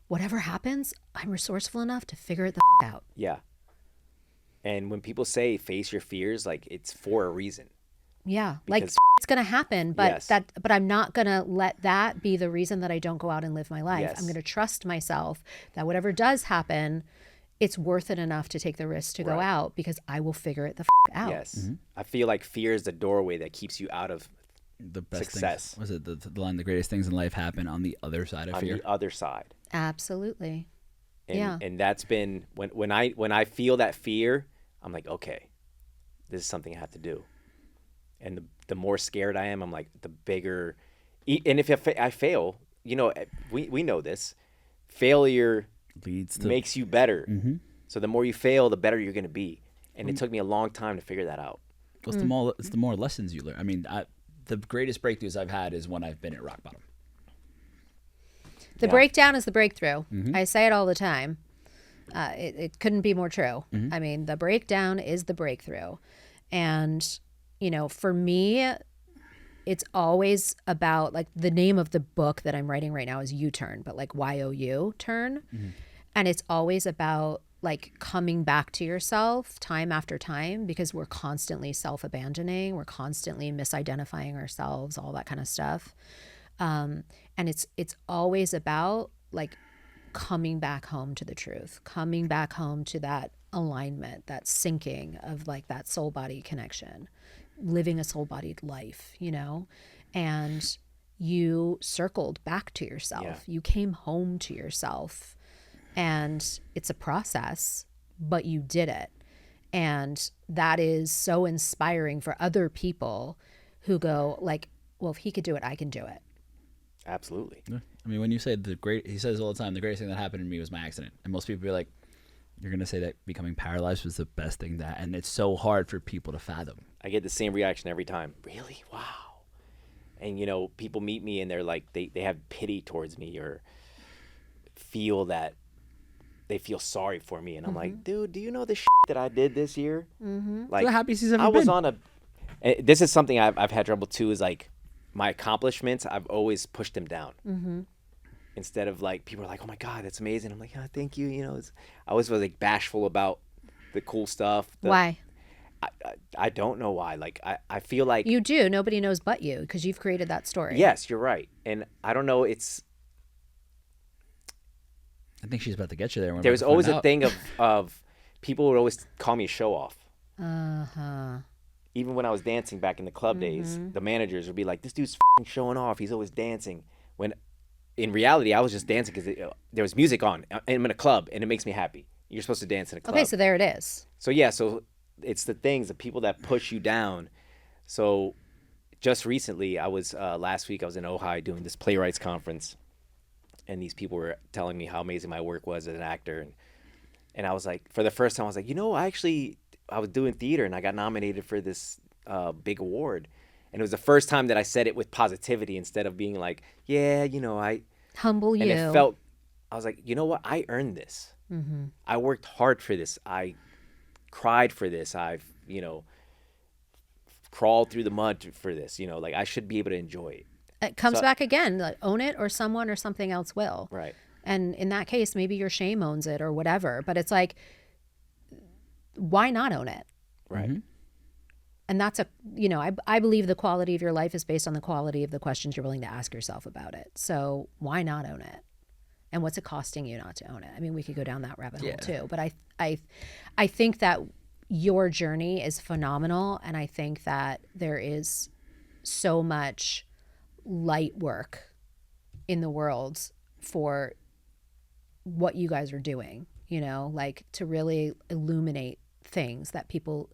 whatever happens, I'm resourceful enough to figure it the out. Yeah. And when people say face your fears, like, it's for a reason. Yeah, like Because- it's gonna happen, but Yes. but I'm not gonna let that be the reason that I don't go out and live my life. Yes. I'm gonna trust myself that whatever does happen, it's worth it enough to take the risk to go Right. out, because I will figure it the out. Yes. I feel like fear is the doorway that keeps you out of The best Success. things. Was it the line? The greatest things in life happen on the other side of on fear. the other side. Absolutely. And, Yeah. and that's been when I feel that fear, I'm like, okay, this is something I have to do. And the more scared I am, I'm like, the bigger. And if I fail, we know this. Failure Leads to makes you better. Mm-hmm. So the more you fail, the better you're going to be. And it took me a long time to figure that out. It's the more lessons you learn. I mean, the greatest breakthroughs I've had is when I've been at rock bottom. The Yeah. breakdown is the breakthrough. Mm-hmm. I say it all the time. It couldn't be more true. Mm-hmm. I mean, the breakdown is the breakthrough. And, for me, it's always about, like, the name of the book that I'm writing right now is U-Turn, but like YOU, turn. Mm-hmm. And it's always about, like, coming back to yourself time after time, because we're constantly self-abandoning. We're constantly misidentifying ourselves, all that kind of stuff. And it's always about, like, coming back home to the truth, coming back home to that alignment, that syncing of, like, that soul body connection, living a soul bodied life, and you circled back to yourself. Yeah. You came home to yourself, and it's a process, but you did it. And that is so inspiring for other people who go, like, well, if he could do it, I can do it. Absolutely. Yeah. I mean, when you say he says all the time, the greatest thing that happened to me was my accident. And most people be like, you're going to say that becoming paralyzed was the best thing and it's so hard for people to fathom. I get the same reaction every time. Really? Wow. And people meet me and they're like, they have pity towards me, or feel that they feel sorry for me. And I'm like, dude, do you know the shit that I did this year? Mm-hmm. Like, the happiest he's ever I was been. on this is something I've had trouble too, is like my accomplishments, I've always pushed them down. Mm-hmm. Instead of, like, people are like, oh my God, that's amazing. I'm like, oh, thank you. I always was, like, bashful about the cool stuff. Why? I don't know why. Like, I feel like. You do. Nobody knows but you, because you've created that story. Yes, you're right. And I don't know. It's. I think she's about to get you there. There was always a thing of people would always call me a show off. Uh-huh. Even when I was dancing back in the club days, the managers would be like, this dude's showing off. He's always dancing. When in reality, I was just dancing because there was music on. I'm in a club, and it makes me happy. You're supposed to dance in a club. Okay, so there it is. So it's the things, the people that push you down. So just recently, last week I was in Ojai doing this playwrights conference, and these people were telling me how amazing my work was as an actor, and I was like, for the first time, I was like, I was doing theater and I got nominated for this big award, and it was the first time that I said it with positivity instead of being like, I Humble you. and it felt, I was like, you know what, I earned this. Mm-hmm. I worked hard for this. I cried for this. I've crawled through the mud for this. Like I should be able to enjoy it. It comes back again, like own it, or someone or something else will. Right. And in that case, maybe your shame owns it or whatever. But it's like, why not own it? Right. And that's I believe the quality of your life is based on the quality of the questions you're willing to ask yourself about it. So why not own it? And what's it costing you not to own it? I mean, we could go down that rabbit hole too. But I think that your journey is phenomenal. And I think that there is so much light work in the world for what you guys are doing, like to really illuminate things that people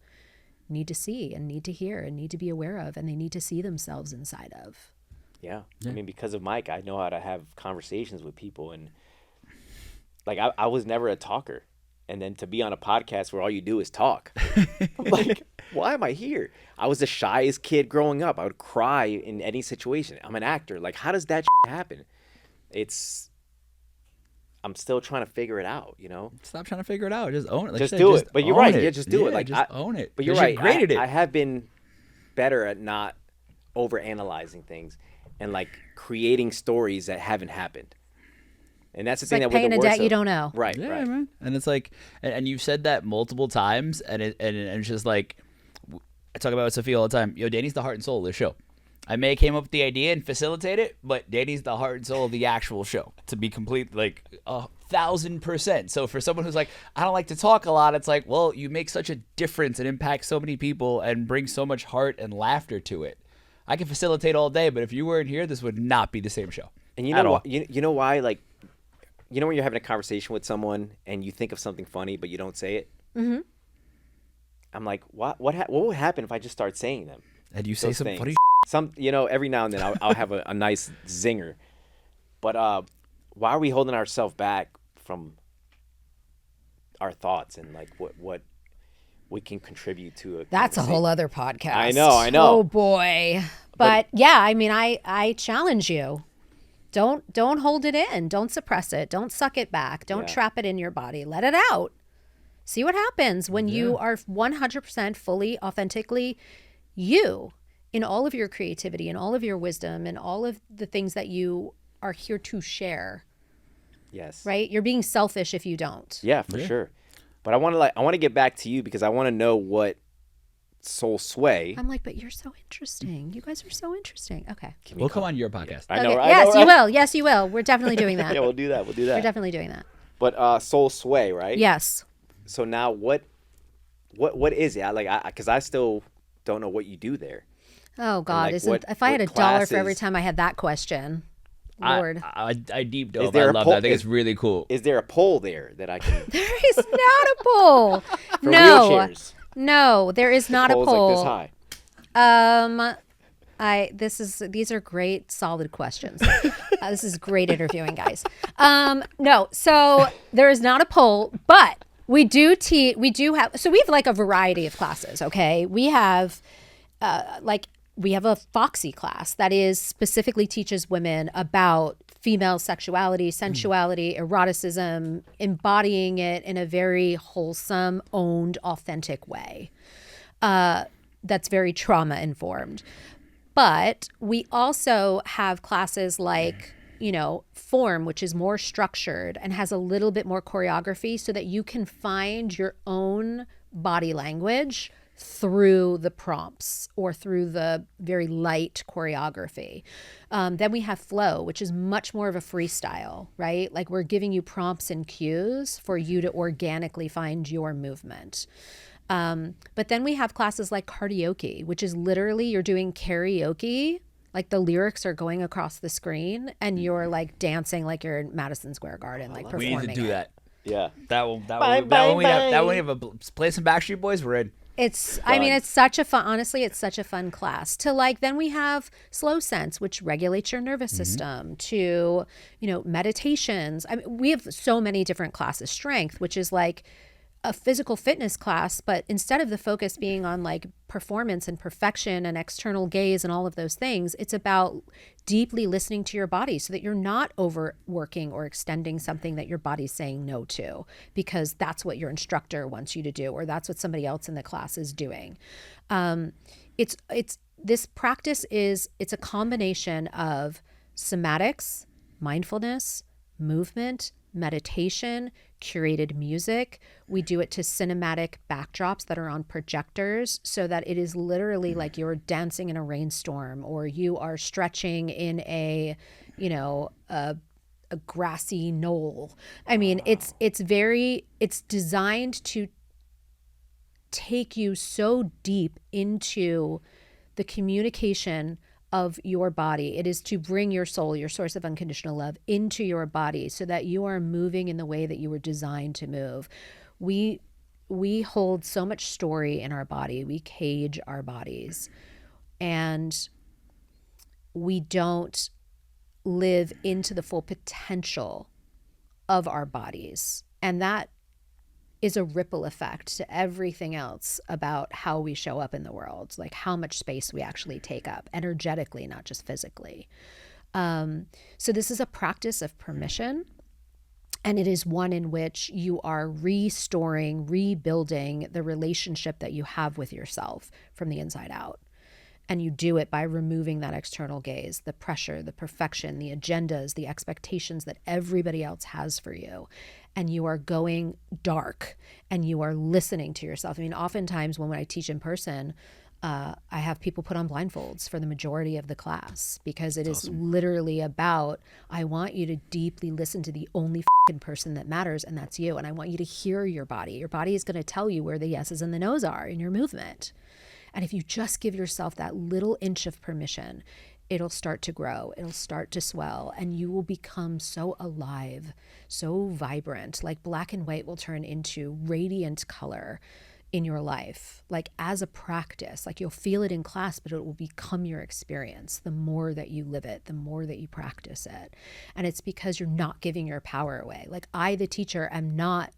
need to see and need to hear and need to be aware of, and they need to see themselves inside of. Yeah. I mean, because of Mike, I know how to have conversations with people, and like I was never a talker. And then to be on a podcast where all you do is talk, I'm like, why am I here? I was the shyest kid growing up. I would cry in any situation. I'm an actor. Like, how does that happen? I'm still trying to figure it out, Stop trying to figure it out. Just own it. Like just do it. But you're right. It. Yeah, just do it. Yeah, Like, just own it. But you're 'Cause right. Great at it. I have been better at not overanalyzing things and like creating stories that haven't happened. And that's the thing like that we're paying the a worst debt you of. don't know. Right, Yeah, right. man. And it's like, and you've said that multiple times, and it's just like, I talk about it with Sophia all the time. Danny's the heart and soul of the show. I may came up with the idea and facilitate it, but Danny's the heart and soul of the actual show. To be complete, like 1,000%. So for someone who's like, I don't like to talk a lot, it's like, well, you make such a difference and impact so many people and bring so much heart and laughter to it. I can facilitate all day, but if you weren't here, this would not be the same show. And you know what? You know why? Like, when you're having a conversation with someone and you think of something funny but you don't say it. Mm-hmm. I'm like, what would happen if I just start saying them? And you say some things. funny. Every now and then I'll have a nice zinger. But why are we holding ourselves back from our thoughts and like what we can contribute to a That's a whole other podcast. I know. Oh boy. But yeah, I mean, I challenge you. Don't hold it in. Don't suppress it. Don't suck it back. Don't trap it in your body. Let it out. See what happens when you are 100% fully, authentically you in all of your creativity and all of your wisdom and all of the things that you are here to share. Yes. Right? You're being selfish if you don't. Yeah, for sure. But I want to get back to you because I want to know what Soulsway. I'm like, but you're so interesting. You guys are so interesting. Okay. We'll come on your podcast. I know. Okay. Right? Yes, you will. Yes, you will. We're definitely doing that. Yeah, we'll do that. We're definitely doing that. But Soulsway, right? Yes. So now what is it? Because I still don't know what you do there. Oh God! like, if I had what $1 for every classes- time I had that question, Lord. I deep dove. there I a love poll- that. I think it's is- really cool. Is there a pole there that I can There is not a poll. for No, wheelchairs? no, there is not a Poles poll. like this high. These are great, solid questions. This is great interviewing, guys. No, so there is not a poll, but we do have. So we have like a variety of classes. Okay, we have we have a Foxy class that is specifically teaches women about female sexuality, sensuality, eroticism, embodying it in a very wholesome, owned, authentic way. That's very trauma informed. But we also have classes like, form, which is more structured and has a little bit more choreography so that you can find your own body language through the prompts or through the very light choreography. Then we have flow, which is much more of a freestyle, right? Like we're giving you prompts and cues for you to organically find your movement. But then we have classes like karaoke, which is literally you're doing karaoke, like the lyrics are going across the screen and you're like dancing like you're in Madison Square Garden, like We performing. need to do it. that. Yeah. That will Bang, when we bang, have a play some Backstreet Boys. We're in. It's such a fun, honestly, it's such a fun class to like, then we have slow sense, which regulates your nervous system to, meditations. I mean, we have so many different classes. Strength, which is like a physical fitness class, but instead of the focus being on like performance and perfection and external gaze and all of those things, it's about deeply listening to your body so that you're not overworking or extending something that your body's saying no to, because that's what your instructor wants you to do, or that's what somebody else in the class is doing. it's this practice is it's a combination of somatics, mindfulness, movement, meditation, curated music. We do it to cinematic backdrops that are on projectors so that it is literally like you're dancing in a rainstorm or you are stretching in a, you know, a grassy knoll. I mean, it's designed to take you so deep into the communication of your body. It is to bring your soul, your source of unconditional love, into your body so that you are moving in the way that you were designed to move. We hold so much story in our body. We cage our bodies, and we don't live into the full potential of our bodies. And that is a ripple effect to everything else about how we show up in the world, like how much space we actually take up energetically, not just physically. So this is a practice of permission, and it is one in which you are restoring, rebuilding the relationship that you have with yourself from the inside out. And you do it by removing that external gaze, the pressure, the perfection, the agendas, the expectations that everybody else has for you. And you are going dark and you are listening to yourself. I mean, oftentimes when I teach in person, I have people put on blindfolds for the majority of the class because it is literally about, I want you to deeply listen to the only person that matters, and that's you. And I want you to hear your body. Your body is going to tell you where the yeses and the nos are in your movement. And if you just give yourself that little inch of permission, it'll start to grow, it'll start to swell, and you will become so alive, so vibrant. Like black and white will turn into radiant color in your life, like as a practice. Like you'll feel it in class, but it will become your experience the more that you live it, the more that you practice it. And it's because you're not giving your power away. Like I, the teacher, am not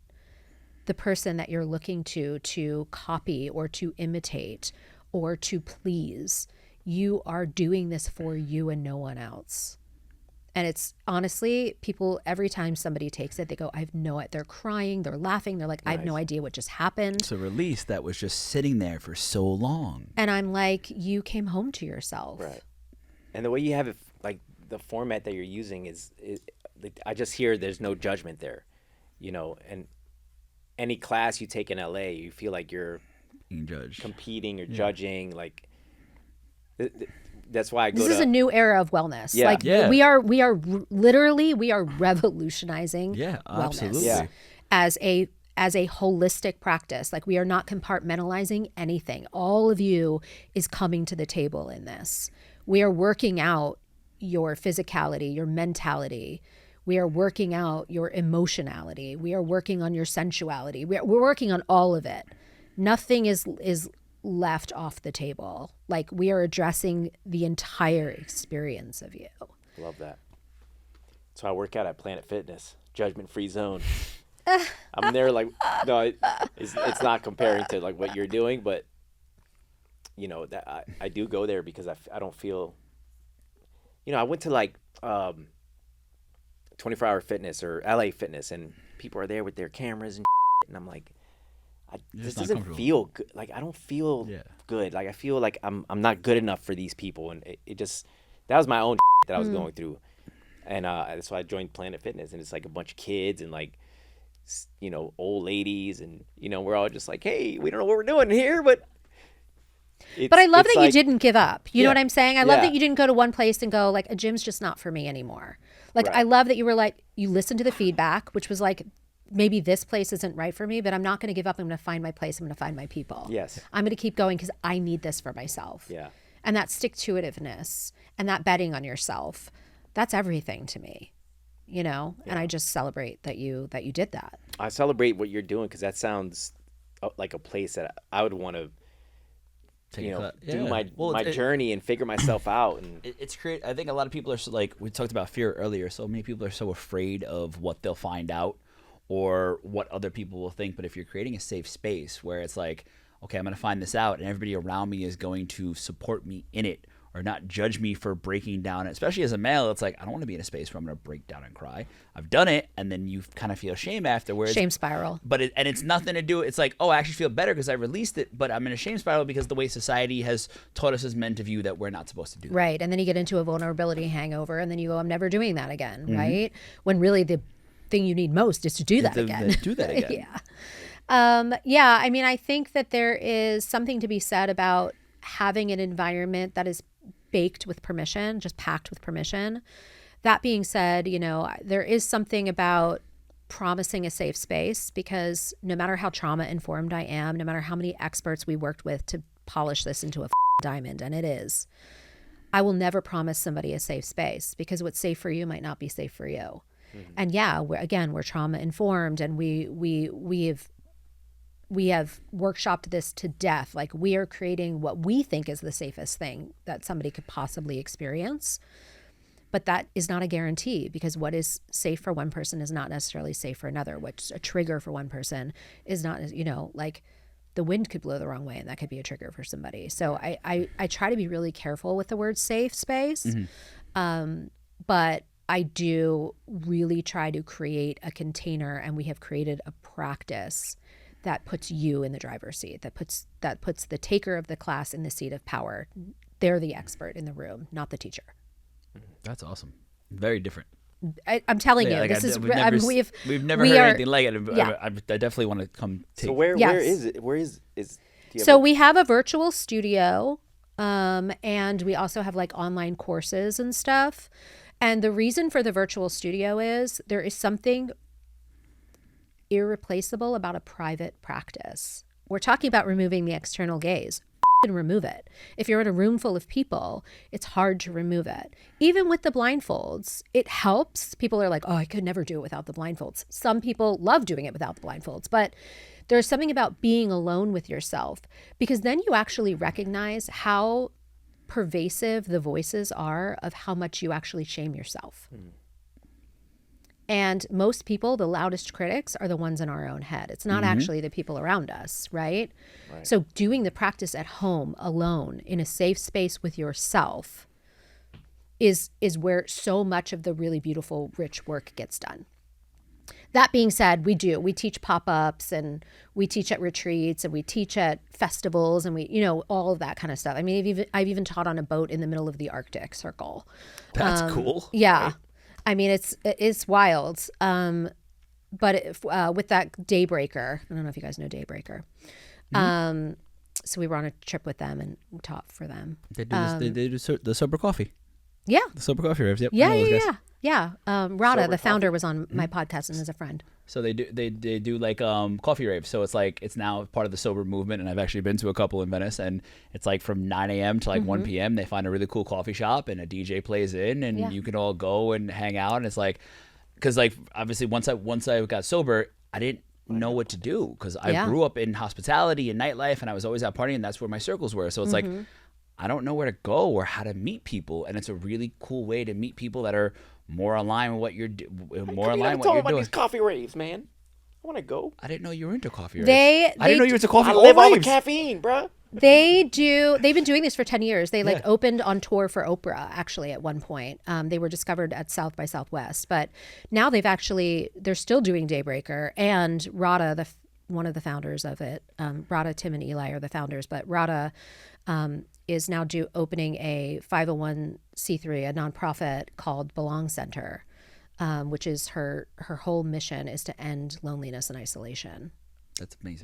the person that you're looking to copy or to imitate or to please. You are doing this for you and no one else. And it's honestly, people, every time somebody takes it, they go, I have no idea. They're crying, they're laughing. They're like, I have no idea what just happened. It's a release that was just sitting there for so long. And I'm like, you came home to yourself. Right. And the way you have it, like the format that you're using is like, I just hear there's no judgment there, you know, and any class you take in LA, you feel like you're being judged, competing or judging. Like that's why I go. This is a new era of wellness. Yeah. Like we are literally revolutionizing Yeah, wellness absolutely. Yeah. as a holistic practice. Like we are not compartmentalizing anything. All of you is coming to the table in this. We are working out your physicality, your mentality. We are working out your emotionality. We are working on your sensuality. We're working on all of it. Nothing is left off the table. Like we are addressing the entire experience of you. Love that. So I work out at Planet Fitness, judgment-free zone. I'm there like, no, it's not comparing to like what you're doing, but you know, that I do go there because I don't feel, you know, I went to like 24-hour fitness or LA Fitness, and people are there with their cameras and and I'm like, this doesn't feel good. Like I don't feel good. Like I feel like I'm not good enough for these people, and it just, that was my own that I was going through, and so I joined Planet Fitness, and it's like a bunch of kids and like, you know, old ladies, and you know, we're all just like, hey, we don't know what we're doing here, but I love that like, you didn't give up. You know what I'm saying? I love Yeah. that you didn't go to one place and go like, a gym's just not for me anymore. Like, Right. I love that you were like, you listened to the feedback, which was like, maybe this place isn't right for me, but I'm not going to give up. I'm going to find my place. I'm going to find my people. Yes. I'm going to keep going because I need this for myself. Yeah. And that stick-to-itiveness and that betting on yourself, that's everything to me, you know? And I just celebrate that you did that. I celebrate what you're doing because that sounds like a place that I would want to, you know, do my journey and figure myself out. And It's great. I think a lot of people are so, like we talked about fear earlier. So many people are so afraid of what they'll find out or what other people will think. But if you're creating a safe space where it's like, okay, I'm going to find this out and everybody around me is going to support me in it, or not judge me for breaking down. Especially as a male, it's like, I don't want to be in a space where I'm going to break down and cry. I've done it, and then you kind of feel shame afterwards. Shame spiral. But it's nothing to do. It's like, oh, I actually feel better because I released it, but I'm in a shame spiral because the way society has taught us as men to view that we're not supposed to do that. Right. And then you get into a vulnerability hangover, and then you go, I'm never doing that again. Right. When really the thing you need most is to do that again. Do that again. Yeah. I mean, I think that there is something to be said about having an environment that is baked with permission, just packed with permission. That being said, you know, there is something about promising a safe space, because no matter how trauma informed I am, no matter how many experts we worked with to polish this into a diamond, and it is, I will never promise somebody a safe space, because what's safe for you might not be safe for you. And yeah, we're trauma informed, and we have workshopped this to death. Like, we are creating what we think is the safest thing that somebody could possibly experience. But that is not a guarantee, because what is safe for one person is not necessarily safe for another. What's a trigger for one person is not, you know, like the wind could blow the wrong way, and that could be a trigger for somebody. So I try to be really careful with the word safe space. But I do really try to create a container, and we have created a practice that puts you in the driver's seat, that puts the taker of the class in the seat of power. They're the expert in the room, not the teacher. That's awesome. Very different. I'm telling you, like this is we've never heard anything like it. Yeah. I definitely want to come take. So where Yes. is it? Where is do you have So a- we have a virtual studio, and we also have like online courses and stuff. And the reason for the virtual studio is there is something irreplaceable about a private practice. We're talking about removing the external gaze. And remove it. If you're in a room full of people, it's hard to remove it. Even with the blindfolds, it helps. People are like, oh, I could never do it without the blindfolds. Some people love doing it without the blindfolds, but there's something about being alone with yourself, because then you actually recognize how pervasive the voices are of how much you actually shame yourself. And most people, the loudest critics, are the ones in our own head. It's not actually the people around us, right? So doing the practice at home, alone, in a safe space with yourself is where so much of the really beautiful, rich work gets done. That being said, we teach pop-ups, and we teach at retreats, and we teach at festivals, and we, you know, all of that kind of stuff. I mean, I've even taught on a boat in the middle of the Arctic Circle. That's cool. Yeah. Right? I mean, it's wild. But with that Daybreaker, I don't know if you guys know Daybreaker. So we were on a trip with them and taught for them. They do this, they do the sober coffee. Yeah. The sober coffee raves. Yep. I Yeah, know those yeah, guys. yeah. Rada, Sober the founder, was on my podcast and is a friend. So they do like coffee raves. So it's like, it's now part of the sober movement, and I've actually been to a couple in Venice, and it's like from 9 a.m. to like 1 p.m. they find a really cool coffee shop, and a DJ plays in, and you can all go and hang out. And it's like, because like obviously once I got sober, I didn't know what to do, because I grew up in hospitality and nightlife, and I was always out partying, and that's where my circles were. So it's like, I don't know where to go or how to meet people, and it's a really cool way to meet people that are more aligned with what you're more aligned with what you're about doing. these coffee raves, man. I want to go. I didn't know you were into coffee raves. They I didn't know you were into coffee. I live off of raves. caffeine, bruh. They've been doing this for 10 years. They opened on tour for Oprah, actually, at one point. They were discovered at South by Southwest, but now they're still doing Daybreaker, and Rada, one of the founders of it, Rada, Tim, and Eli are the founders, but Rada is now opening a 501c3, a nonprofit called Belong Center, which is her whole mission is to end loneliness and isolation. That's amazing.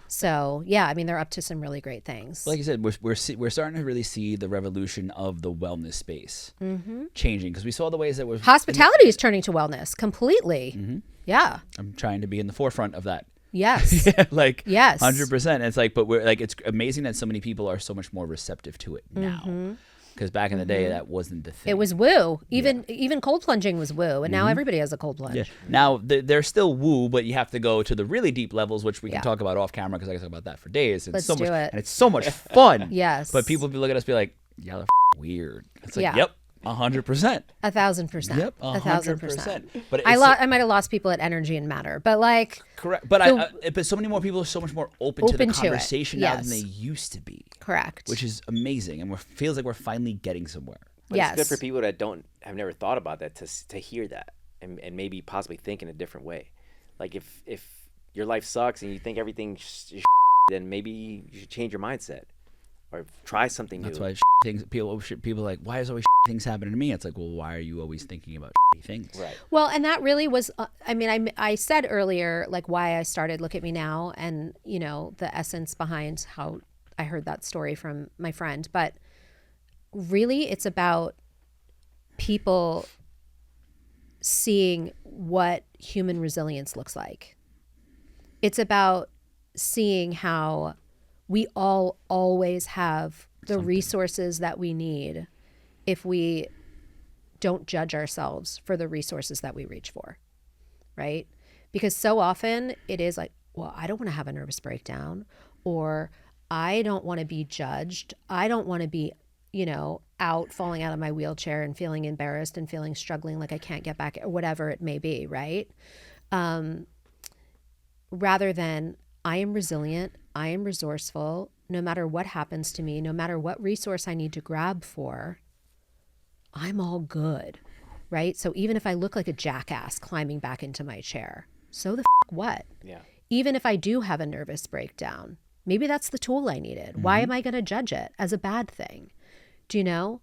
So yeah, I mean, they're up to some really great things. Like you said, we're starting to really see the revolution of the wellness space changing, because we saw the ways that we're Hospitality is turning to wellness completely. Yeah. I'm trying to be in the forefront of that. Yes. Like Yes. 100%. It's like, but we're like, it's amazing that so many people are so much more receptive to it now. Because back in the day, that wasn't the thing. It was woo. Even cold plunging was woo, and now everybody has a cold plunge. Yeah. Now they're still woo, but you have to go to the really deep levels, which we can talk about off camera, because I can talk about that for days. Let's so do much, it. and it's so much fun. Yes. But people be looking at us, be like, "Y'all are weird." It's like, Yeah. yep. 100%. 1,000%. Yep, 1,000%. But I might have lost people at energy and matter, but like correct. But but so many more people are so much more open to the conversation now than they used to be. Correct. Which is amazing, and feels like we're finally getting somewhere. But it's good for people that have never thought about that to hear that and maybe possibly think in a different way. Like if your life sucks and you think everything's then maybe you should change your mindset or try something new. That's why people are like, why is always things happening to me? It's like, well, why are you always thinking about things? Right. Well, and that really was, I said earlier, like why I started Look at Me Now and, you know, the essence behind how I heard that story from my friend. But really it's about people seeing what human resilience looks like. It's about seeing how we all always have the resources that we need if we don't judge ourselves for the resources that we reach for, right? Because so often it is like, well, I don't want to have a nervous breakdown, or I don't want to be judged. I don't want to be, you know, falling out of my wheelchair and feeling embarrassed and struggling like I can't get back, or whatever it may be, right? Rather than I am resilient, I am resourceful, no matter what happens to me, no matter what resource I need to grab for, I'm all good, right? So even if I look like a jackass climbing back into my chair, so the what? Yeah. Even if I do have a nervous breakdown, maybe that's the tool I needed. Mm-hmm. Why am I going to judge it as a bad thing? Do you know?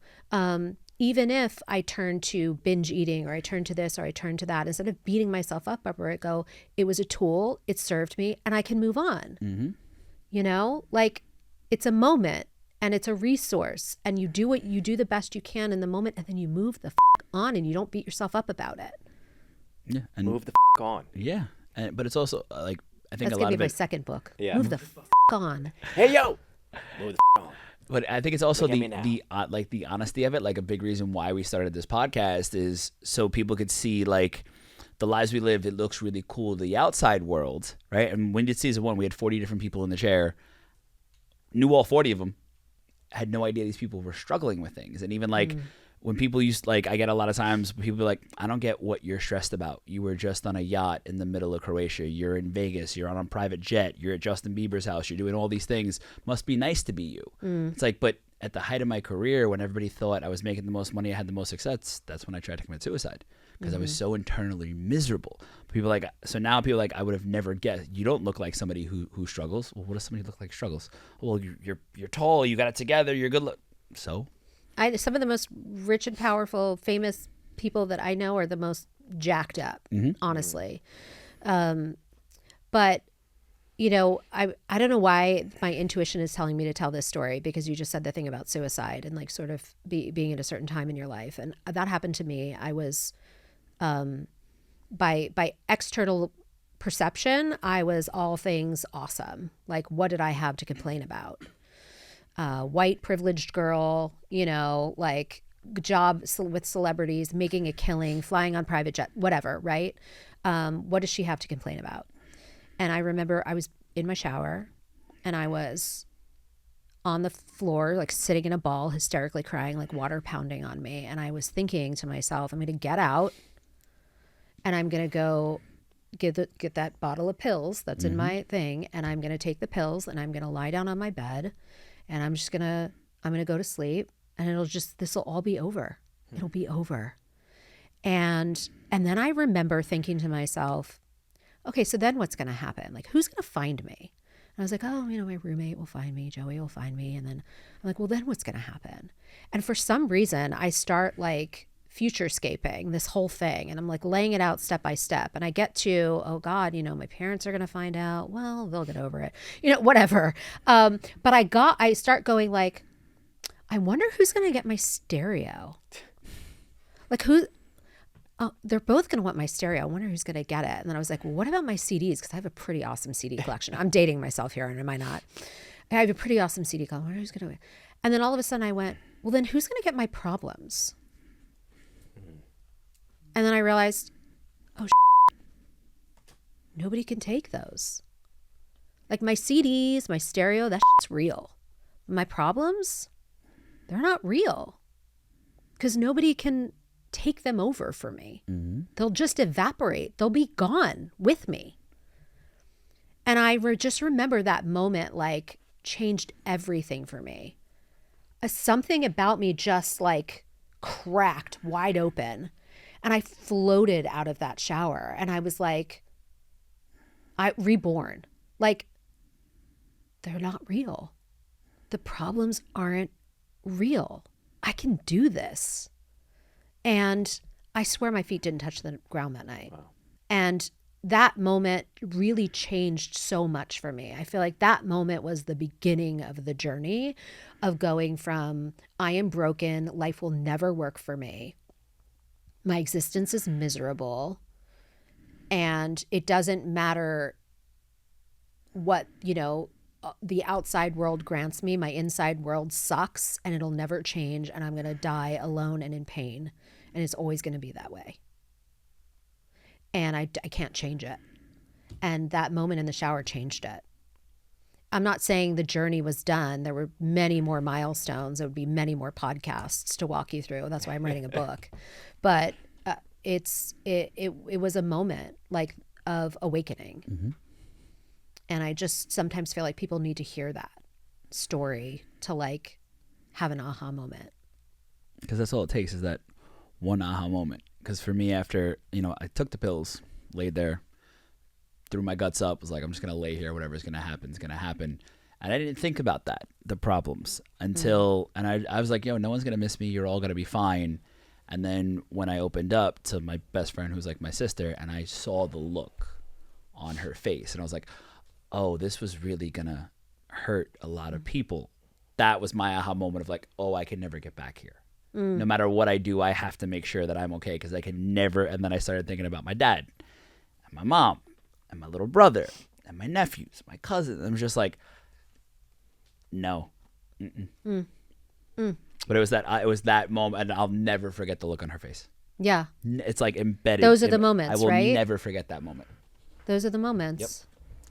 Even if I turn to binge eating, or I turn to this, or I turn to that, instead of beating myself up over it, go, it was a tool, it served me, and I can move on. Mm-hmm. You know, like it's a moment and it's a resource, and you do the best you can in the moment, and then you move the on, and you don't beat yourself up about it. Yeah, and move the on. Yeah, but it's also like I think that's a lot gonna of be my it. second book. Yeah, move the on. Hey yo, move the on. But I think it's also the honesty of it. Like a big reason why we started this podcast is so people could see like the lives we live. It looks really cool, the outside world, right? And when we did season 1, we had 40 different people in the chair. Knew all 40 of them. Had no idea these people were struggling with things. And even like when people I get a lot of times people be like, I don't get what you're stressed about. You were just on a yacht in the middle of Croatia. You're in Vegas. You're on a private jet. You're at Justin Bieber's house. You're doing all these things. Must be nice to be you. It's like, but at the height of my career, when everybody thought I was making the most money, I had the most success, that's when I tried to commit suicide because I was so internally miserable. People like, so now people like, I would have never guessed. You don't look like somebody who struggles. Well, what does somebody look like struggles? Well, you're tall. You got it together. You're good. So Some of the most rich and powerful, famous people that I know are the most jacked up, honestly. But, you know, I don't know why my intuition is telling me to tell this story, because you just said the thing about suicide and like sort of being at a certain time in your life. And that happened to me. I was, by external perception, I was all things awesome. Like, what did I have to complain about? White privileged girl, you know, like job with celebrities, making a killing, flying on private jet, whatever, right? What does she have to complain about? And I remember I was in my shower and I was on the floor, like sitting in a ball, hysterically crying, like water pounding on me. And I was thinking to myself, I'm going to get out and I'm going to go get that bottle of pills that's in my thing. And I'm going to take the pills and I'm going to lie down on my bed. And I'm going to go to sleep, and this will all be over. It'll be over. And then I remember thinking to myself, okay, so then what's going to happen? Like, who's going to find me? And I was like, oh, you know, my roommate will find me. Joey will find me. And then I'm like, well, then what's going to happen? And for some reason, I start like futurescaping this whole thing. And I'm like laying it out step by step. And I get to, oh God, you know, my parents are going to find out. Well, they'll get over it, you know, whatever. But I start going like, I wonder who's going to get my stereo. Like they're both going to want my stereo. I wonder who's going to get it. And then I was like, well, what about my CDs? Because I have a pretty awesome CD collection. I'm dating myself here, and am I not? I have a pretty awesome CD collection. I wonder who's going to. And then all of a sudden I went, well, then who's going to get my problems? And then I realized, oh, nobody can take those. Like my CDs, my stereo, that shit's real. My problems, they're not real. because nobody can take them over for me. They'll just evaporate. They'll be gone with me. And I just remember that moment like changed everything for me. Something about me just like cracked wide open, and I floated out of that shower, and I was like, I reborn. Like, they're not real. The problems aren't real. I can do this. And I swear my feet didn't touch the ground that night. Wow. And that moment really changed so much for me. I feel like that moment was the beginning of the journey of going from, I am broken, life will never work for me, my existence is miserable, and it doesn't matter what, the outside world grants me, my inside world sucks, and it'll never change, and I'm going to die alone and in pain, and it's always going to be that way. And I can't change it. And that moment in the shower changed it. I'm not saying the journey was done. There were many more milestones. There would be many more podcasts to walk you through. That's why I'm writing a book. But it was a moment like of awakening. Mm-hmm. And I just sometimes feel like people need to hear that story to like have an aha moment. Because that's all it takes, is that one aha moment. Because for me, after, I took the pills, laid there, threw my guts up, was like, I'm just going to lay here, whatever's going to happen is going to happen. And I didn't think about that, the problems, until, and I was like, no one's going to miss me. You're all going to be fine. And then when I opened up to my best friend, who's like my sister, and I saw the look on her face, and I was like, oh, this was really going to hurt a lot of people. That was my aha moment of like, oh, I can never get back here. No matter what I do, I have to make sure that I'm okay, because I can never. And then I started thinking about my dad and my mom and my little brother and my nephews, my cousins. I'm just like, no. But it was that moment, and I'll never forget the look on her face. Yeah. It's like embedded. Those are the moments, I will right? never forget that moment. Those are the moments. Yep.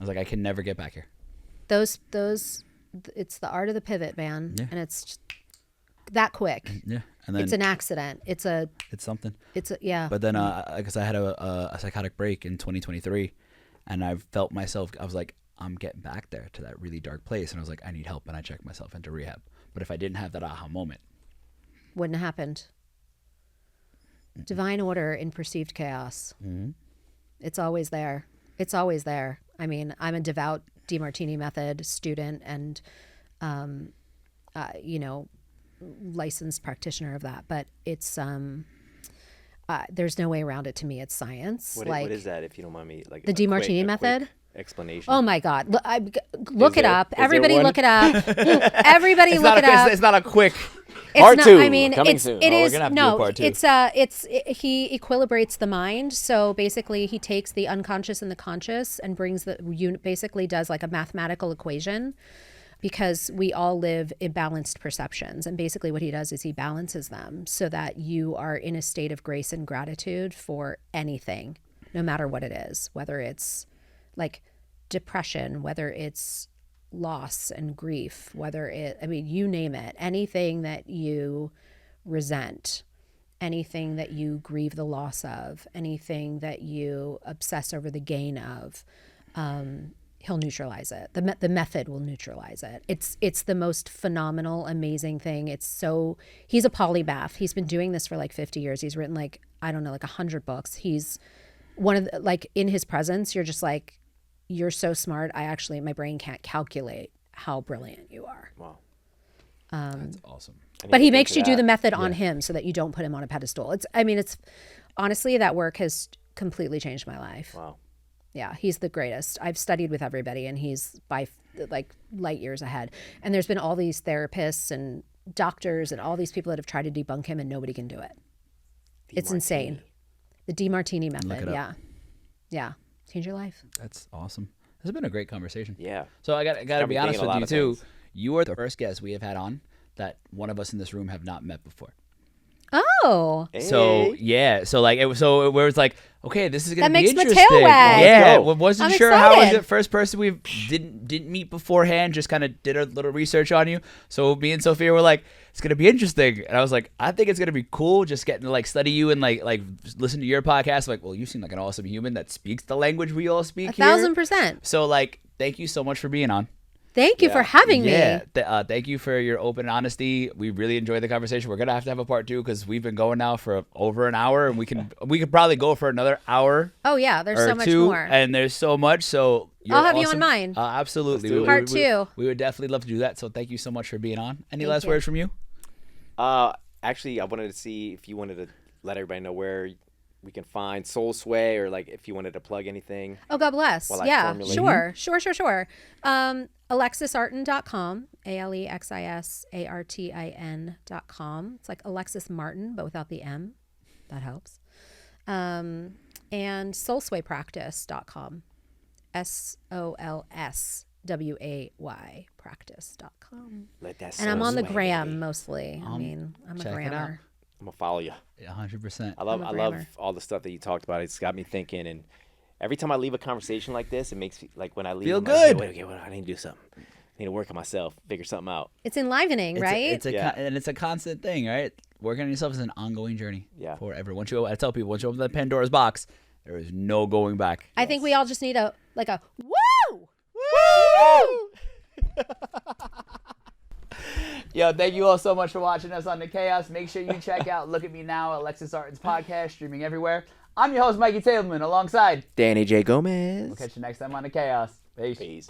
I was like, I can never get back here. Those, it's the art of the pivot, man. Yeah. And it's just that quick. Yeah. And then It's an accident. It's something. yeah. But then, because I had a psychotic break in 2023, and I felt myself, I was like, I'm getting back there to that really dark place. And I was like, I need help. And I checked myself into rehab. But if I didn't have that aha moment, wouldn't have happened. Divine order in perceived chaos. Mm-hmm. It's always there. It's always there. I mean, I'm a devout DeMartini method student and, licensed practitioner of that. But it's there's no way around it to me. It's science. What is that, if you don't mind me? Like the DeMartini method? Explanation. Oh my God! Look it up. Is there Everybody, one? look it up. Everybody, look it up. It's not a quick. Part not, two. I mean, Coming it's soon. it Oh, we're is gonna have to do a no. part two. He equilibrates the mind. So basically, he takes the unconscious and the conscious and brings basically does like a mathematical equation, because we all live imbalanced perceptions. And basically, what he does is he balances them so that you are in a state of grace and gratitude for anything, no matter what it is, whether it's like depression, whether it's loss and grief, you name it, anything that you resent, anything that you grieve the loss of, anything that you obsess over the gain of, he'll neutralize it. The method will neutralize it. It's the most phenomenal, amazing thing. He's a polymath. He's been doing this for like 50 years. He's written like 100 books. He's one of in his presence, you're just like, you're so smart. My brain can't calculate how brilliant you are. Wow. That's awesome. But he makes you do the method on him so that you don't put him on a pedestal. It's honestly, that work has completely changed my life. Wow. Yeah, he's the greatest. I've studied with everybody, and he's by like light years ahead. And there's been all these therapists and doctors and all these people that have tried to debunk him, and nobody can do it. It's insane. The DeMartini method. Look it up. Yeah. Yeah. Change your life. That's awesome. This has been a great conversation. Yeah. So I got to be honest with you too. Things. You are the first guest we have had on that one of us in this room have not met before. Oh. So Hey. yeah, so like it was where it's like, okay, this is gonna That be makes my interesting. tail wag. Yeah, Let's go. wasn't I'm sure how was excited. it. First person we didn't meet beforehand, just kind of did a little research on you. So me and Sophia were like, it's gonna be interesting, and I was like, I think it's gonna be cool, just getting to like study you and like listen to your podcast. Like, well, you seem like an awesome human that speaks the language we all speak here. 1,000%. So like, thank you so much for being on. Thank you for having Yeah, me. thank you for your open honesty. We really enjoyed the conversation. We're gonna have to have a part 2 because we've been going now for over an hour, and we could probably go for another hour Oh, yeah. There's or so much two, more. and there's so much. So you're I'll have you on awesome. mine. Absolutely, Let's do it. Part 2. We would definitely love to do that. So thank you so much for being on. Any Thank last you. words from you? Actually, I wanted to see if you wanted to let everybody know where we can find Soulsway, or like if you wanted to plug anything. Oh, God bless. While I Yeah, formulate. sure. AlexisArtin.com, AlexisArtin.com. It's like Alexis Martin, but without the M. That helps. And Soulswaypractice.com. SOLSWAY practice.com. Let that. And I'm on the Soulsway, gram baby. mostly. I mean, I'm a check it out. grammer. I'm gonna follow you. 100%. I love a I love grammar. all the stuff that you talked about. It's got me thinking, and every time I leave a conversation like this, it makes me like when I leave. Feel I'm like, good. okay, I need to do something. I need to work on myself, figure something out. It's enlivening, right? Yeah. And it's a constant thing, right? Working on yourself is an ongoing journey. Yeah. Forever. I tell people, once you open the Pandora's box, there is no going back. I think we all just need a woo! Yo, thank you all so much for watching us on The Chaos. Make sure you check out Look at Me Now, Alexis Artin's podcast, streaming everywhere. I'm your host, Mikey Tableman, alongside. Danny J. Gomez. We'll catch you next time on The Chaos. Peace. Peace.